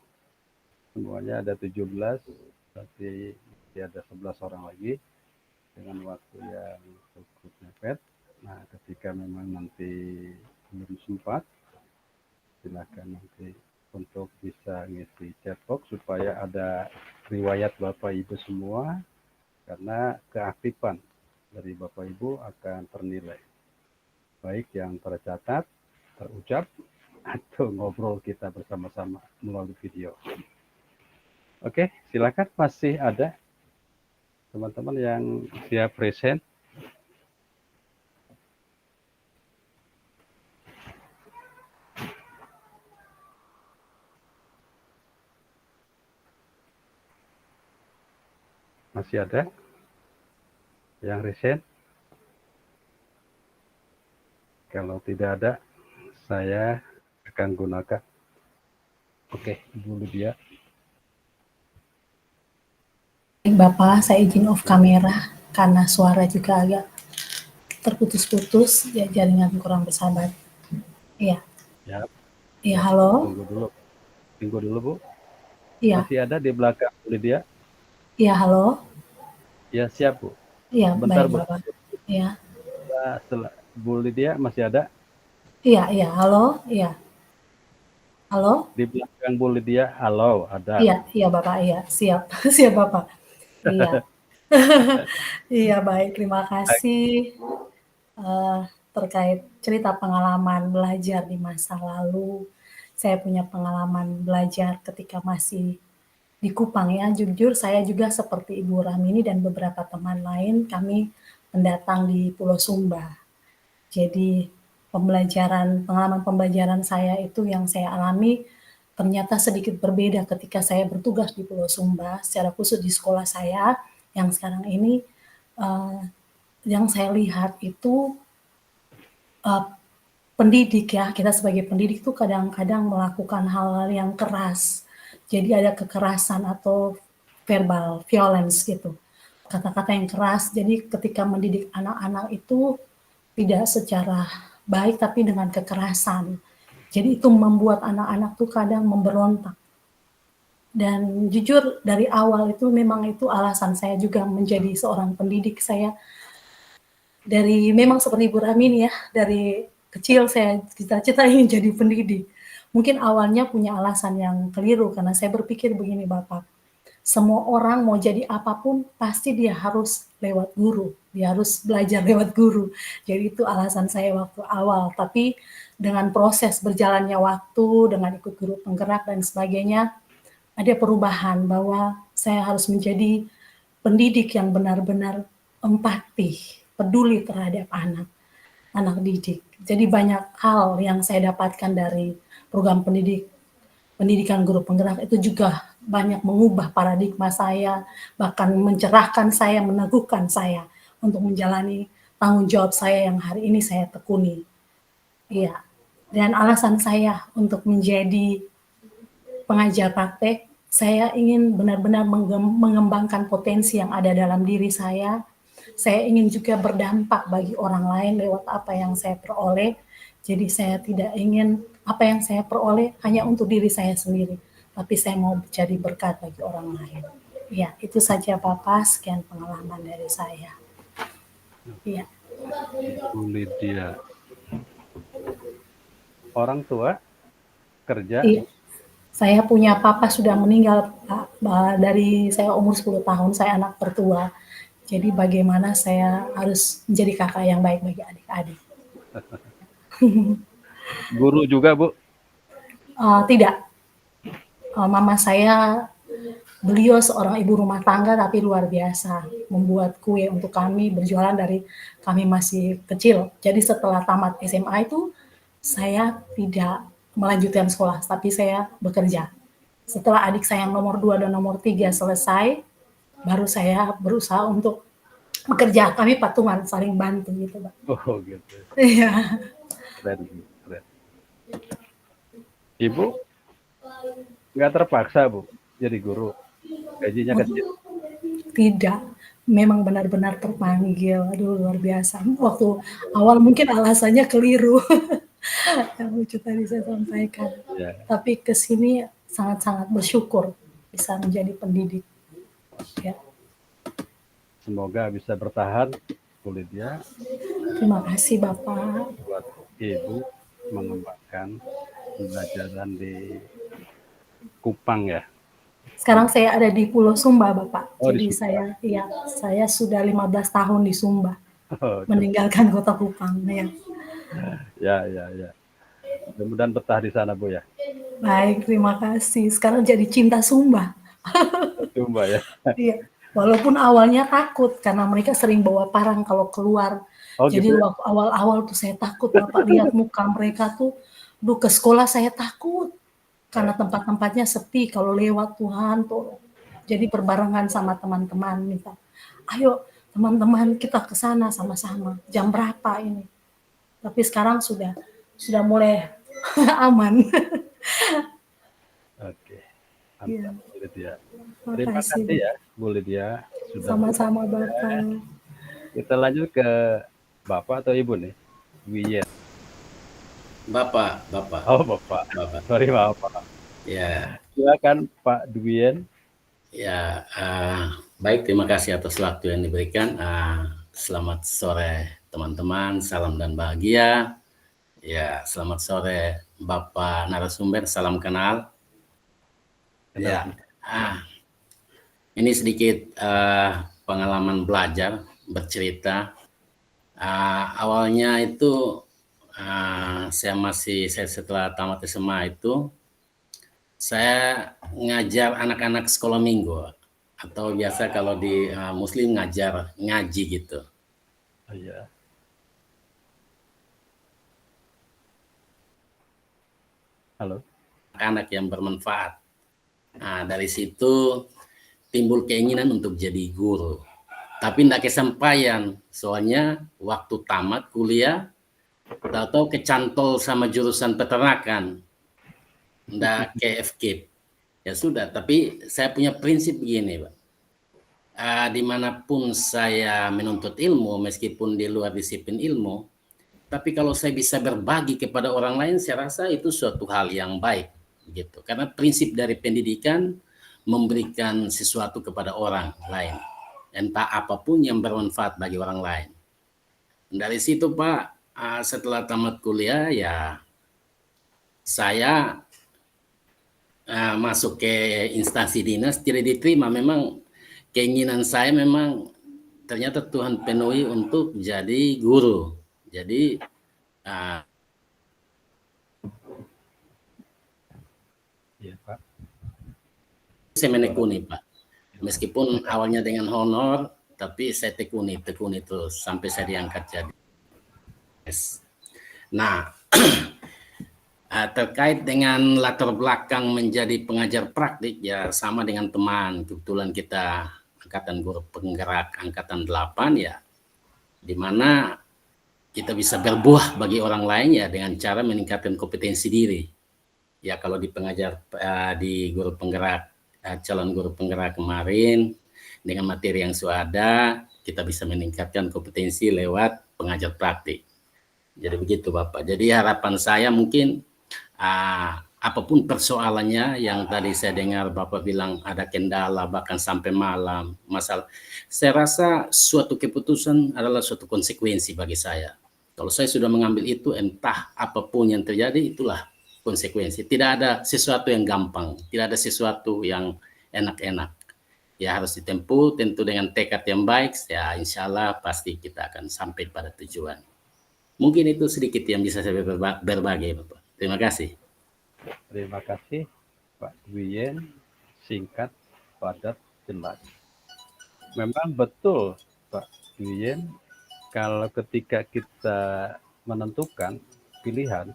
Semuanya ada 17, tapi ada 11 orang lagi dengan waktu yang cukup mepet. Nah, ketika memang nanti belum sempat, silakan nanti untuk bisa ngisi chat box supaya ada riwayat Bapak Ibu semua, karena keaktifan dari Bapak Ibu akan ternilai. Baik yang tercatat, terucap, atau ngobrol kita bersama-sama melalui video. Oke, silakan, masih ada teman-teman yang siap present. Masih ada yang present? Kalau tidak ada, saya akan gunakan. Oke, Ibu Lydia. Bapak, saya izin off kamera karena suara juga agak terputus-putus, ya jaringan kurang bersahabat. Iya. Ya, Iya, halo. Tunggu dulu Bu. Iya. Masih ada di belakang Bu Lydia? Iya, halo. Ya, siap Bu. Iya, Bentar baik Bu. Bapak. Iya. Setelah Bu Lydia masih ada? Iya, halo. Iya. Halo? Di belakang Bu Lydia, halo, ada. Iya Bapak, iya, siap. Siap Bapak. Iya. Iya, baik, terima kasih. Terkait cerita pengalaman belajar di masa lalu, saya punya pengalaman belajar ketika masih di Kupang ya. Jujur saya juga seperti Ibu Ramini dan beberapa teman lain, kami pendatang di Pulau Sumba. Jadi pengalaman pembelajaran saya itu yang saya alami ternyata sedikit berbeda ketika saya bertugas di Pulau Sumba, secara khusus di sekolah saya yang sekarang ini, yang saya lihat itu pendidik ya, kita sebagai pendidik itu kadang-kadang melakukan hal-hal yang keras. Jadi ada kekerasan atau verbal violence gitu, kata-kata yang keras. Jadi ketika mendidik anak-anak itu tidak secara baik tapi dengan kekerasan. Jadi itu membuat anak-anak tuh kadang memberontak. Dan jujur dari awal itu memang itu alasan saya juga menjadi seorang pendidik. Saya memang seperti Ibu Ramini ya, dari kecil saya cita-cita ingin jadi pendidik. Mungkin awalnya punya alasan yang keliru karena saya berpikir begini Bapak, semua orang mau jadi apapun pasti dia harus lewat guru, dia harus belajar lewat guru. Jadi itu alasan saya waktu awal, tapi dengan proses berjalannya waktu, dengan ikut guru penggerak dan sebagainya, ada perubahan bahwa saya harus menjadi pendidik yang benar-benar empati, peduli terhadap anak didik. Jadi banyak hal yang saya dapatkan dari program pendidikan guru penggerak itu juga banyak mengubah paradigma saya, bahkan mencerahkan saya, meneguhkan saya untuk menjalani tanggung jawab saya yang hari ini saya tekuni. Iya. Dan alasan saya untuk menjadi pengajar praktek, saya ingin benar-benar mengembangkan potensi yang ada dalam diri saya. Saya ingin juga berdampak bagi orang lain lewat apa yang saya peroleh. Jadi saya tidak ingin apa yang saya peroleh hanya untuk diri saya sendiri, tapi saya mau jadi berkat bagi orang lain. Ya, itu saja Bapak, sekian pengalaman dari saya. Iya. Bu Lydia. Orang tua kerja? Iya. Saya punya papa sudah meninggal Pak, dari saya umur 10 tahun, saya anak tertua. Jadi bagaimana saya harus menjadi kakak yang baik bagi adik-adik. Guru juga Bu? Tidak. Mama saya, beliau seorang ibu rumah tangga tapi luar biasa. Membuat kue untuk kami, berjualan dari kami masih kecil. Jadi setelah tamat SMA itu, saya tidak melanjutkan sekolah, tapi saya bekerja. Setelah adik saya yang nomor 2 dan nomor 3 selesai, baru saya berusaha untuk bekerja. Kami patungan, saling bantu gitu, Pak. Oh gitu. Iya. Keren. Ibu nggak terpaksa Bu jadi guru, gajinya kecil? Tidak, memang benar-benar terpanggil. Aduh luar biasa. Waktu awal mungkin alasannya keliru. Yang lucu tadi saya sampaikan. Ya. Tapi ke sini sangat-sangat bersyukur bisa menjadi pendidik. Ya. Semoga bisa bertahan Bu Lydia. Terima kasih Bapak. Buat Ibu mengembangkan pembelajaran di Kupang ya. Sekarang saya ada di Pulau Sumba Bapak. Oh, jadi saya sudah 15 tahun di Sumba. Oh, meninggalkan kota Kupang ya. Ya. Mudah-mudahan betah di sana Bu ya. Baik, terima kasih. Sekarang jadi cinta Sumba. Sumba ya. Iya. Walaupun awalnya takut karena mereka sering bawa parang kalau keluar. Oh, jadi gitu ya? waktu awal-awal tuh saya takut Bapak lihat muka mereka tuh. Ke sekolah saya takut karena tempat-tempatnya sepi. Kalau lewat Tuhan tuh. Jadi berbarengan sama teman-teman minta, ayo teman-teman kita ke sana sama-sama. Jam berapa ini? Tapi sekarang sudah mulai aman. Oke. Mantap Bu Lydia. Terima Terima kasih. kasih ya Bu Lydia sudah Sama-sama Bapak. Kita lanjut ke Bapak atau Ibu nih? Wiyen. Bapak. Oh, Bapak. Sorry, Bapak. Ya. Silakan Pak Dwien. Ya, baik, terima kasih atas waktu yang diberikan. Selamat sore teman-teman, salam dan bahagia. Ya, selamat sore Bapak narasumber, salam kenal. Ya, ini sedikit pengalaman belajar, bercerita. Awalnya itu saya setelah tamat SMA itu saya ngajar anak-anak sekolah minggu, atau biasa kalau di Muslim ngajar ngaji gitu. Oh, iya. Halo. Anak yang bermanfaat. Nah, dari situ timbul keinginan untuk jadi guru. Tapi tidak kesampaian, soalnya waktu tamat kuliah, tahu-tahu kecantol sama jurusan peternakan. Nggak KFK. Ya sudah, tapi saya punya prinsip begini, Pak. Dimanapun saya menuntut ilmu, meskipun di luar disiplin ilmu, tapi kalau saya bisa berbagi kepada orang lain, saya rasa itu suatu hal yang baik, gitu. Karena prinsip dari pendidikan memberikan sesuatu kepada orang lain, entah apapun yang bermanfaat bagi orang lain. Dari situ, Pak, setelah tamat kuliah, ya saya masuk ke instansi dinas, tidak diterima. Memang keinginan saya memang ternyata Tuhan penuhi untuk jadi guru. Jadi ya, Pak. Saya menekuni, Pak. Meskipun awalnya dengan honor, tapi saya tekuni terus sampai saya diangkat jadi. Nah, terkait dengan latar belakang menjadi pengajar praktik, ya sama dengan teman. Kebetulan kita angkatan guru penggerak angkatan 8 ya, di mana kita bisa berbuah bagi orang lain ya dengan cara meningkatkan kompetensi diri. Ya kalau di pengajar di guru penggerak, calon guru penggerak kemarin dengan materi yang sudah ada, kita bisa meningkatkan kompetensi lewat pengajar praktik. Jadi begitu Bapak. Jadi harapan saya mungkin apapun persoalannya yang tadi saya dengar Bapak bilang ada kendala bahkan sampai malam masalah, saya rasa suatu keputusan adalah suatu konsekuensi bagi saya. Kalau saya sudah mengambil itu, entah apapun yang terjadi, itulah konsekuensi. Tidak ada sesuatu yang gampang, tidak ada sesuatu yang enak-enak. Ya harus ditempuh tentu dengan tekad yang baik, ya insya Allah pasti kita akan sampai pada tujuan. Mungkin itu sedikit yang bisa saya berbagi Bapak. Terima kasih. Terima kasih Pak Dwien, singkat, padat, jelas. Memang betul Pak Dwien, kalau ketika kita menentukan pilihan,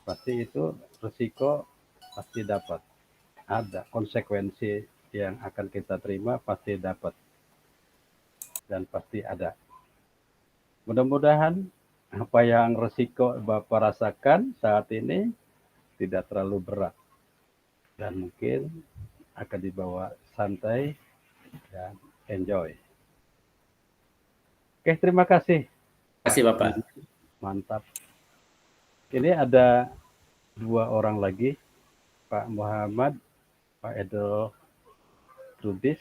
pasti itu risiko pasti dapat. Ada konsekuensi yang akan kita terima pasti dapat. Dan pasti ada. Mudah-mudahan apa yang risiko Bapak rasakan saat ini tidak terlalu berat dan mungkin akan dibawa santai dan enjoy. Oke, terima kasih. Terima kasih Bapak. Mantap. Ini ada 2 orang lagi, Pak Muhammad, Pak Edo Trudis.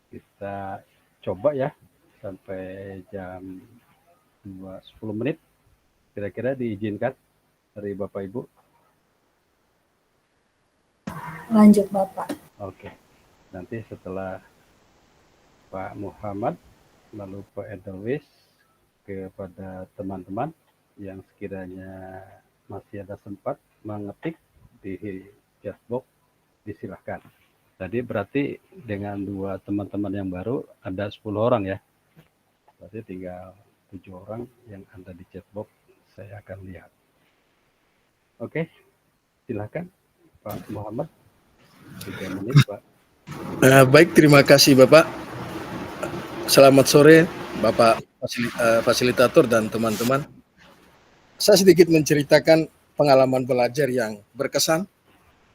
Kita coba ya sampai jam 10 menit kira-kira diizinkan dari Bapak Ibu. Lanjut Bapak. Oke. Nanti setelah Pak Muhammad lalu Pak Edelwis, kepada teman-teman yang sekiranya masih ada sempat mengetik di chat box disilahkan. Tadi berarti dengan 2 teman-teman yang baru ada 10 orang ya. Berarti tinggal 7 orang yang ada di chat box, saya akan lihat. Oke, silakan Pak Muhammad. 3 menit Pak. Baik, terima kasih Bapak. Selamat sore Bapak fasilitator dan teman-teman. Saya sedikit menceritakan pengalaman belajar yang berkesan.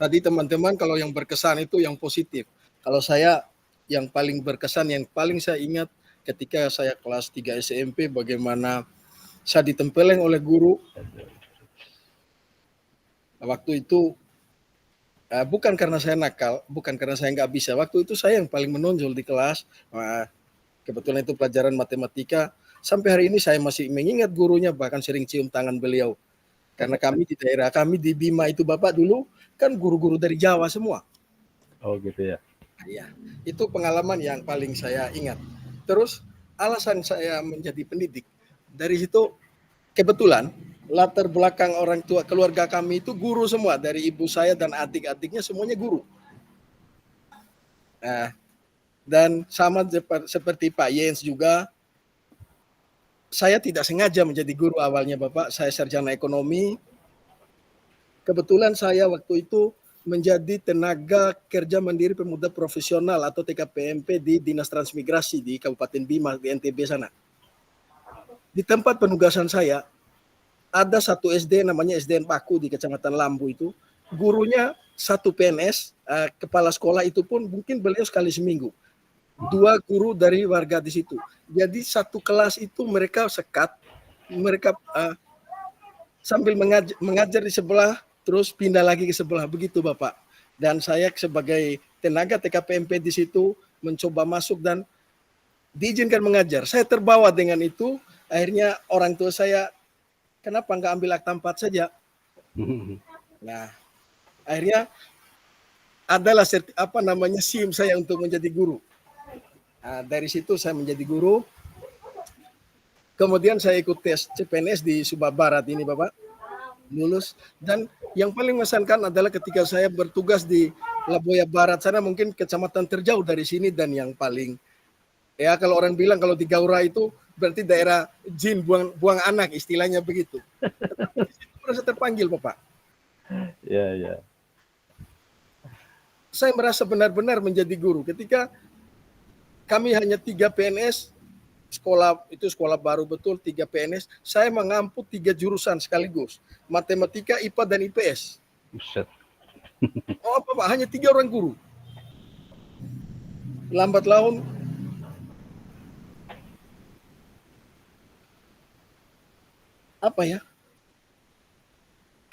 Tadi teman-teman kalau yang berkesan itu yang positif. Kalau saya yang paling berkesan, yang paling saya ingat ketika saya kelas 3 SMP bagaimana saya ditempeleng oleh guru. Waktu itu bukan karena saya nakal, bukan karena saya nggak bisa. Waktu itu saya yang paling menonjol di kelas. Kebetulan itu pelajaran matematika. Sampai hari ini saya masih mengingat gurunya, bahkan sering cium tangan beliau. Karena kami di daerah kami di Bima itu Bapak dulu kan guru-guru dari Jawa semua. Oh gitu ya. Ya, itu pengalaman yang paling saya ingat. Terus alasan saya menjadi pendidik, dari situ kebetulan latar belakang orang tua keluarga kami itu guru semua, dari ibu saya dan adik-adiknya semuanya guru. Nah, dan sama seperti Pak Jens juga, saya tidak sengaja menjadi guru awalnya Bapak. Saya sarjana ekonomi. Kebetulan saya waktu itu menjadi tenaga kerja mandiri pemuda profesional atau TKPMP di Dinas Transmigrasi di Kabupaten Bima di NTB sana. Di tempat penugasan saya ada satu SD namanya SDN Paku di Kecamatan Lambu itu. Gurunya satu PNS, kepala sekolah itu pun mungkin beliau sekali seminggu. 2 guru dari warga di situ. Jadi satu kelas itu mereka sekat, mereka sambil mengajar di sebelah, terus pindah lagi ke sebelah, begitu Bapak. Dan saya sebagai tenaga TKPMP di situ mencoba masuk dan diizinkan mengajar. Saya terbawa dengan itu, akhirnya orang tua saya, kenapa nggak ambil akta 4 saja? Nah, akhirnya adalah SIM saya untuk menjadi guru. Nah, dari situ saya menjadi guru. Kemudian saya ikut tes CPNS di Sumba Barat ini Bapak, lulus. Dan yang paling mengesankan adalah ketika saya bertugas di Laboya Barat sana, mungkin kecamatan terjauh dari sini dan yang paling, ya kalau orang bilang kalau di Gaura itu berarti daerah jin buang anak, istilahnya begitu. Tetapi di situ merasa terpanggil Bapak. Ya. Saya merasa benar-benar menjadi guru ketika kami hanya 3 PNS, sekolah baru betul, 3 PNS, saya mengampu 3 jurusan sekaligus, matematika, IPA, dan IPS. Buset. Oh Pak, hanya 3 orang guru. Lambat laun,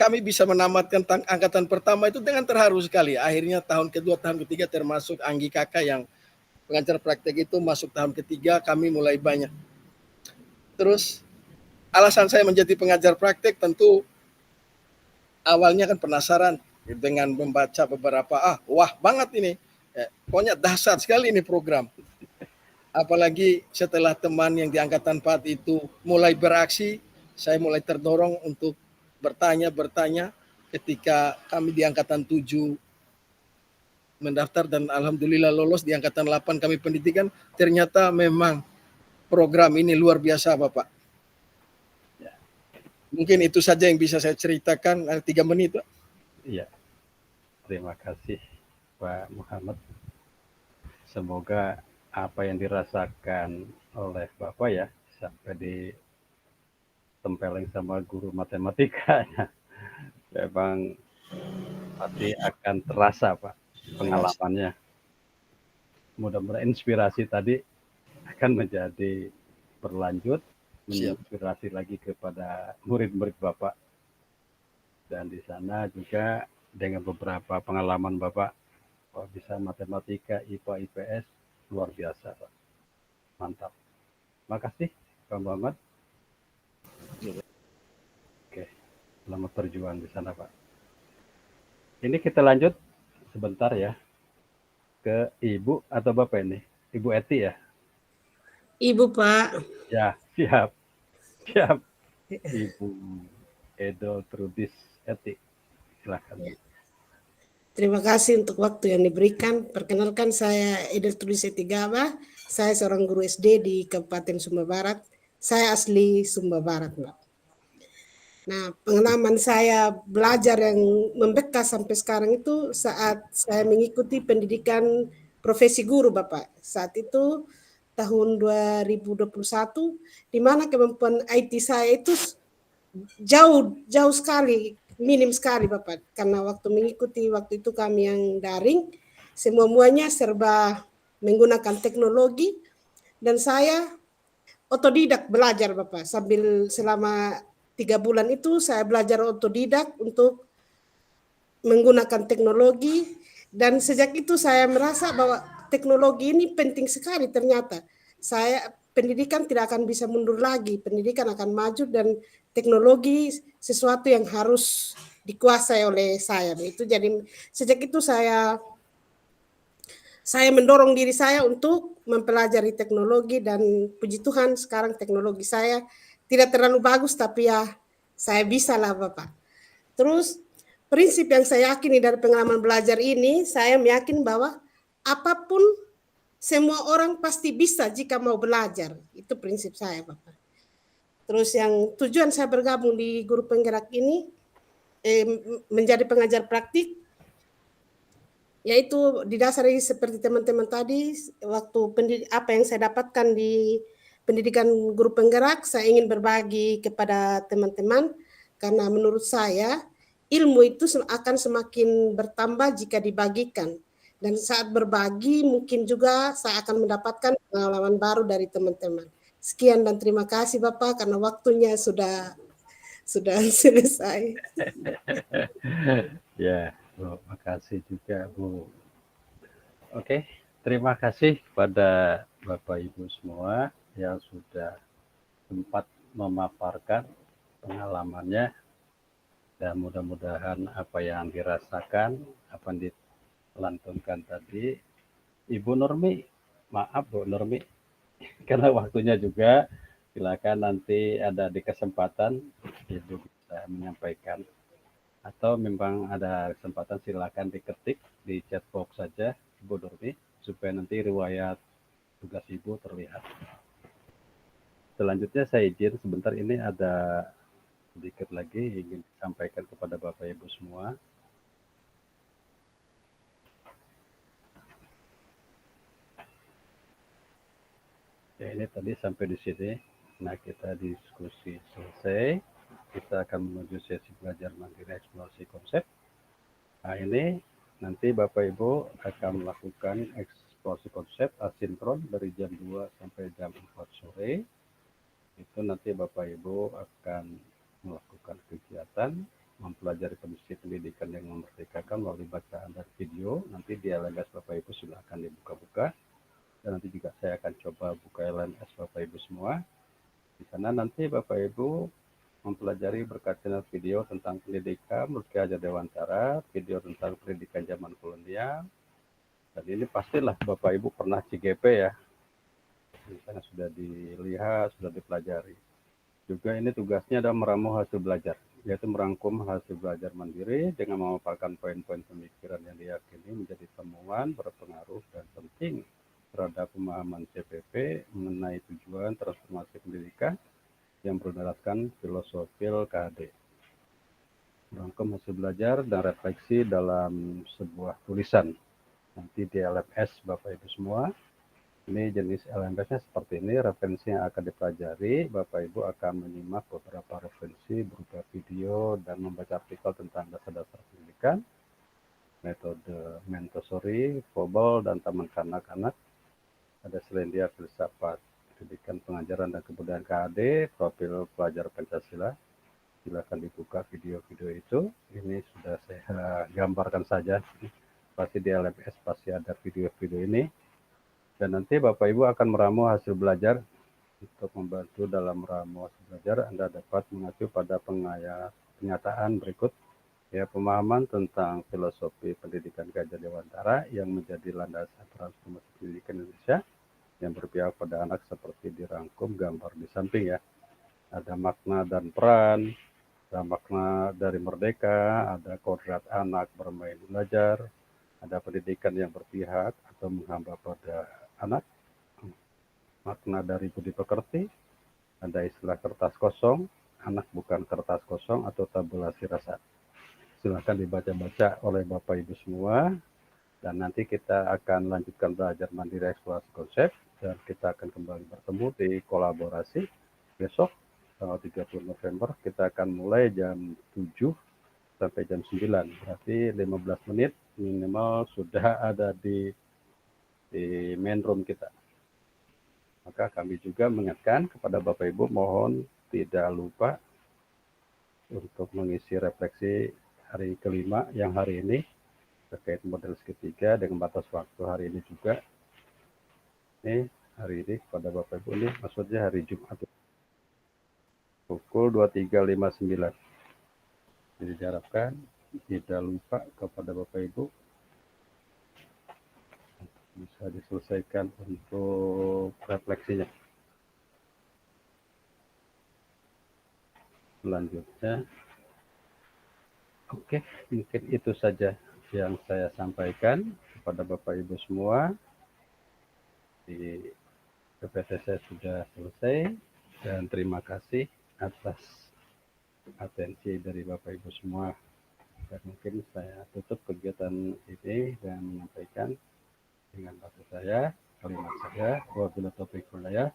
kami bisa menamatkan angkatan pertama itu dengan terharu sekali. Akhirnya tahun kedua, tahun ketiga termasuk Anggi Kakak yang pengajar praktek itu masuk tahun ketiga, kami mulai banyak. Terus alasan saya menjadi pengajar praktek tentu awalnya kan penasaran dengan membaca beberapa, wah banget ini, pokoknya dahsyat sekali ini program. Apalagi setelah teman yang di angkatan 4 itu mulai beraksi, saya mulai terdorong untuk bertanya ketika kami di angkatan 7 mendaftar dan alhamdulillah lolos di angkatan 8 kami pendidikan, ternyata memang program ini luar biasa Bapak. Mungkin itu saja yang bisa saya ceritakan, 3 menit Pak. Iya. Terima kasih Pak Muhammad. Semoga apa yang dirasakan oleh Bapak ya sampai ditempeleng sama guru matematika memang pasti akan terasa Pak pengalamannya. Mudah-mudahan inspirasi tadi akan menjadi berlanjut, menginspirasi lagi kepada murid-murid Bapak. Dan di sana juga dengan beberapa pengalaman Bapak, bisa matematika, IPA, IPS, luar biasa Pak. Mantap. Makasih Pak Muhammad. Oke, selamat berjuang di sana Pak. Ini kita lanjut sebentar ya ke Ibu atau Bapak ini? Ibu Eti ya? Ibu Pak. Ya, siap. Ibu Edo Trudis Eti, silakan. Terima kasih untuk waktu yang diberikan. Perkenalkan saya Edo Trudis Eti Gaba. Saya seorang guru SD di Kabupaten Sumba Barat. Saya asli Sumba Barat, Mbak. Nah, pengalaman saya belajar yang membekas sampai sekarang itu saat saya mengikuti pendidikan profesi guru, Bapak. Saat itu tahun 2021, di mana kemampuan IT saya itu jauh sekali, minim sekali, Bapak. Karena waktu itu kami yang daring, semuanya serba menggunakan teknologi, dan saya otodidak belajar Bapak. Sambil selama 3 bulan itu saya belajar otodidak untuk menggunakan teknologi, dan sejak itu saya merasa bahwa teknologi ini penting sekali ternyata. Pendidikan tidak akan bisa mundur lagi, pendidikan akan maju dan teknologi sesuatu yang harus dikuasai oleh saya. Itu jadi sejak itu saya mendorong diri saya untuk mempelajari teknologi, dan puji Tuhan sekarang teknologi saya tidak terlalu bagus tapi ya saya bisa lah Bapak. Terus prinsip yang saya yakini dari pengalaman belajar ini, saya meyakin bahwa apapun semua orang pasti bisa jika mau belajar. Itu prinsip saya Bapak. Terus yang tujuan saya bergabung di Guru Penggerak ini menjadi pengajar praktik, yaitu didasari seperti teman-teman tadi, waktu apa yang saya dapatkan di pendidikan Guru Penggerak, saya ingin berbagi kepada teman-teman, karena menurut saya ilmu itu akan semakin bertambah jika dibagikan. Dan saat berbagi mungkin juga saya akan mendapatkan pengalaman baru dari teman-teman. Sekian dan terima kasih Bapak, karena waktunya sudah selesai. Ya, Bu, makasih juga Bu. Oke, terima kasih kepada Bapak Ibu semua yang sudah sempat memaparkan pengalamannya, dan mudah-mudahan apa yang dirasakan, apa yang dilantunkan tadi. Ibu Nurmi, maaf Bu Nurmi, karena waktunya juga, silakan nanti ada di kesempatan Ibu bisa menyampaikan, atau memang ada kesempatan silakan diketik di chat box saja Ibu Nurmi, supaya nanti riwayat tugas Ibu terlihat. Selanjutnya saya izin sebentar, ini ada sedikit lagi ingin disampaikan kepada Bapak Ibu semua. Ya, ini tadi sampai di sini. Nah, kita diskusi selesai. Kita akan menuju sesi belajar mandiri eksplorasi konsep. Nah, ini nanti Bapak Ibu akan melakukan eksplorasi konsep asinkron dari jam 2 sampai jam 4 sore. Itu nanti Bapak Ibu akan melakukan kegiatan mempelajari kondisi pendidikan yang memerdekakan melalui bacaan dan video. Nanti di LMS Bapak Ibu silakan dibuka-buka. Dan nanti juga saya akan coba buka LMS Bapak Ibu semua. Di sana nanti Bapak Ibu mempelajari berkat channel video tentang pendidikan menurut Ki Hajar Dewantara, video tentang pendidikan zaman kolonial. Dan ini pastilah Bapak Ibu pernah CGP ya. Misalnya sudah dilihat, sudah dipelajari. Juga ini tugasnya adalah meramu hasil belajar, yaitu merangkum hasil belajar mandiri dengan memaparkan poin-poin pemikiran yang diyakini menjadi temuan berpengaruh dan penting terhadap pemahaman CPP mengenai tujuan transformasi pendidikan yang berdasarkan filosofi KHD. Merangkum hasil belajar dan refleksi dalam sebuah tulisan. Nanti di LMS Bapak Ibu semua. Ini jenis LMS-nya seperti ini, referensi yang akan dipelajari. Bapak Ibu akan menyimak beberapa referensi berupa video dan membaca artikel tentang dasar-dasar pendidikan, metode Montessori, Froebel, dan taman kanak-kanak. Ada Selandia Filsafat Pendidikan Pengajaran dan Kebudayaan KHD, profil pelajar Pancasila. Silakan dibuka video-video itu. Ini sudah saya gambarkan saja. Pasti di LMS pasti ada video-video ini. Dan nanti Bapak Ibu akan meramu hasil belajar. Untuk membantu dalam meramu hasil belajar, Anda dapat mengacu pada pernyataan berikut. Ya, pemahaman tentang filosofi pendidikan Ki Hajar Dewantara yang menjadi landasan transformasi pendidikan Indonesia yang berpihak pada anak seperti dirangkum gambar di samping ya. Ada makna dan peran, ada makna dari merdeka, ada kodrat anak bermain belajar, ada pendidikan yang berpihak atau menghamba pada anak, makna dari budi pekerti, ada istilah kertas kosong, anak bukan kertas kosong atau tabulasi rasa. Silakan dibaca-baca oleh Bapak Ibu semua, dan nanti kita akan lanjutkan belajar mandiri eksplorasi konsep, dan kita akan kembali bertemu di kolaborasi besok tanggal 30 November. Kita akan mulai jam 7 sampai jam 9, berarti 15 menit minimal sudah ada di main room kita. Maka kami juga mengingatkan kepada Bapak Ibu mohon tidak lupa untuk mengisi refleksi hari kelima yang hari ini terkait model segitiga dengan batas waktu hari ini juga. Ini hari ini kepada Bapak Ibu ini maksudnya hari Jumat pukul 23.59. Jadi diharapkan tidak lupa kepada Bapak Ibu bisa diselesaikan untuk refleksinya. Selanjutnya, oke, mungkin itu saja yang saya sampaikan kepada Bapak Ibu semua. Di PPT saya sudah selesai dan terima kasih atas atensi dari Bapak Ibu semua. Dan mungkin saya tutup kegiatan ini dan menyampaikan dengan bahasa saya, kalimat saya, wabillahi taufiq wal hidayah.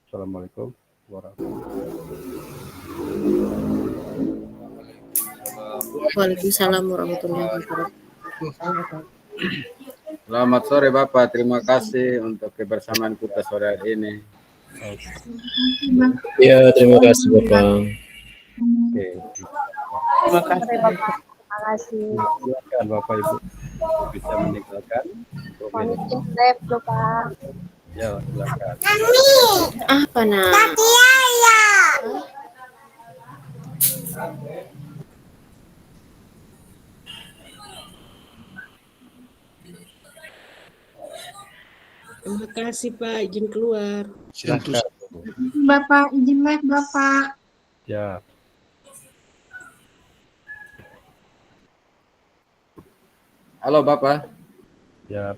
Assalamualaikum warahmatullahi wabarakatuh. Waalaikumsalam warahmatullahi wabarakatuh. Selamat sore Bapak, terima kasih untuk kebersamaan kita sore hari ini. Ya, terima kasih Bapak. Oke. Terima kasih. Terima kasih. Silakan Bapak Ibu bisa meninggalkan. Pamit live dulu, Pak. Ya, silakan. Apa nak? Terima kasih Pak, izin keluar. Silakan. Bapak, izin live Bapak. Ya. Halo Bapak. Ya.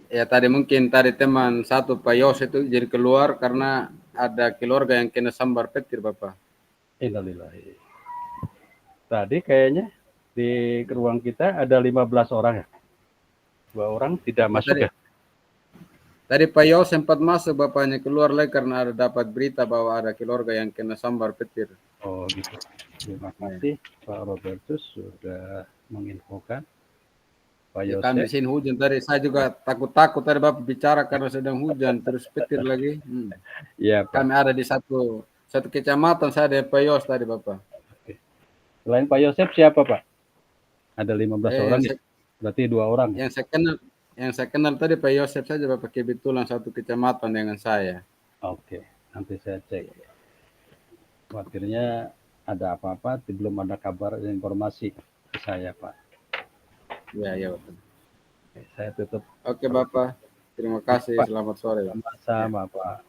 Ya tadi mungkin teman satu Pak Yos itu jadi keluar karena ada keluarga yang kena sambar petir Bapak. Innalillahi. Tadi kayaknya di ruang kita ada 15 orang ya. 2 orang tidak masuk ya. Tadi Pak Yos sempat masuk, bapaknya keluar lagi karena ada dapat berita bahwa ada keluarga yang kena sambar petir. Oh gitu. Terima kasih Pak Robertus sudah menginfokan. Pak Ya, Yosef. kan di sini hujan tadi, saya juga takut-takut tadi Bapak bicara karena sedang hujan terus petir lagi. Iya, Pak. Kami ada di satu kecamatan, saya ada Pak Yos tadi Bapak. Oke. Selain Pak Yosef siapa Pak? Ada 15 orang ya? Berarti 2 orang. Yang saya kenal tadi Pak Yosef saja Bapak, kebetulan satu kecamatan dengan saya. Oke, nanti saya cek. Khawatirnya ada apa-apa, belum ada kabar dan informasi ke saya Pak. Ya Bapak. Oke, saya tutup. Oke Bapak, terima kasih. Selamat sore. Sama-sama Pak.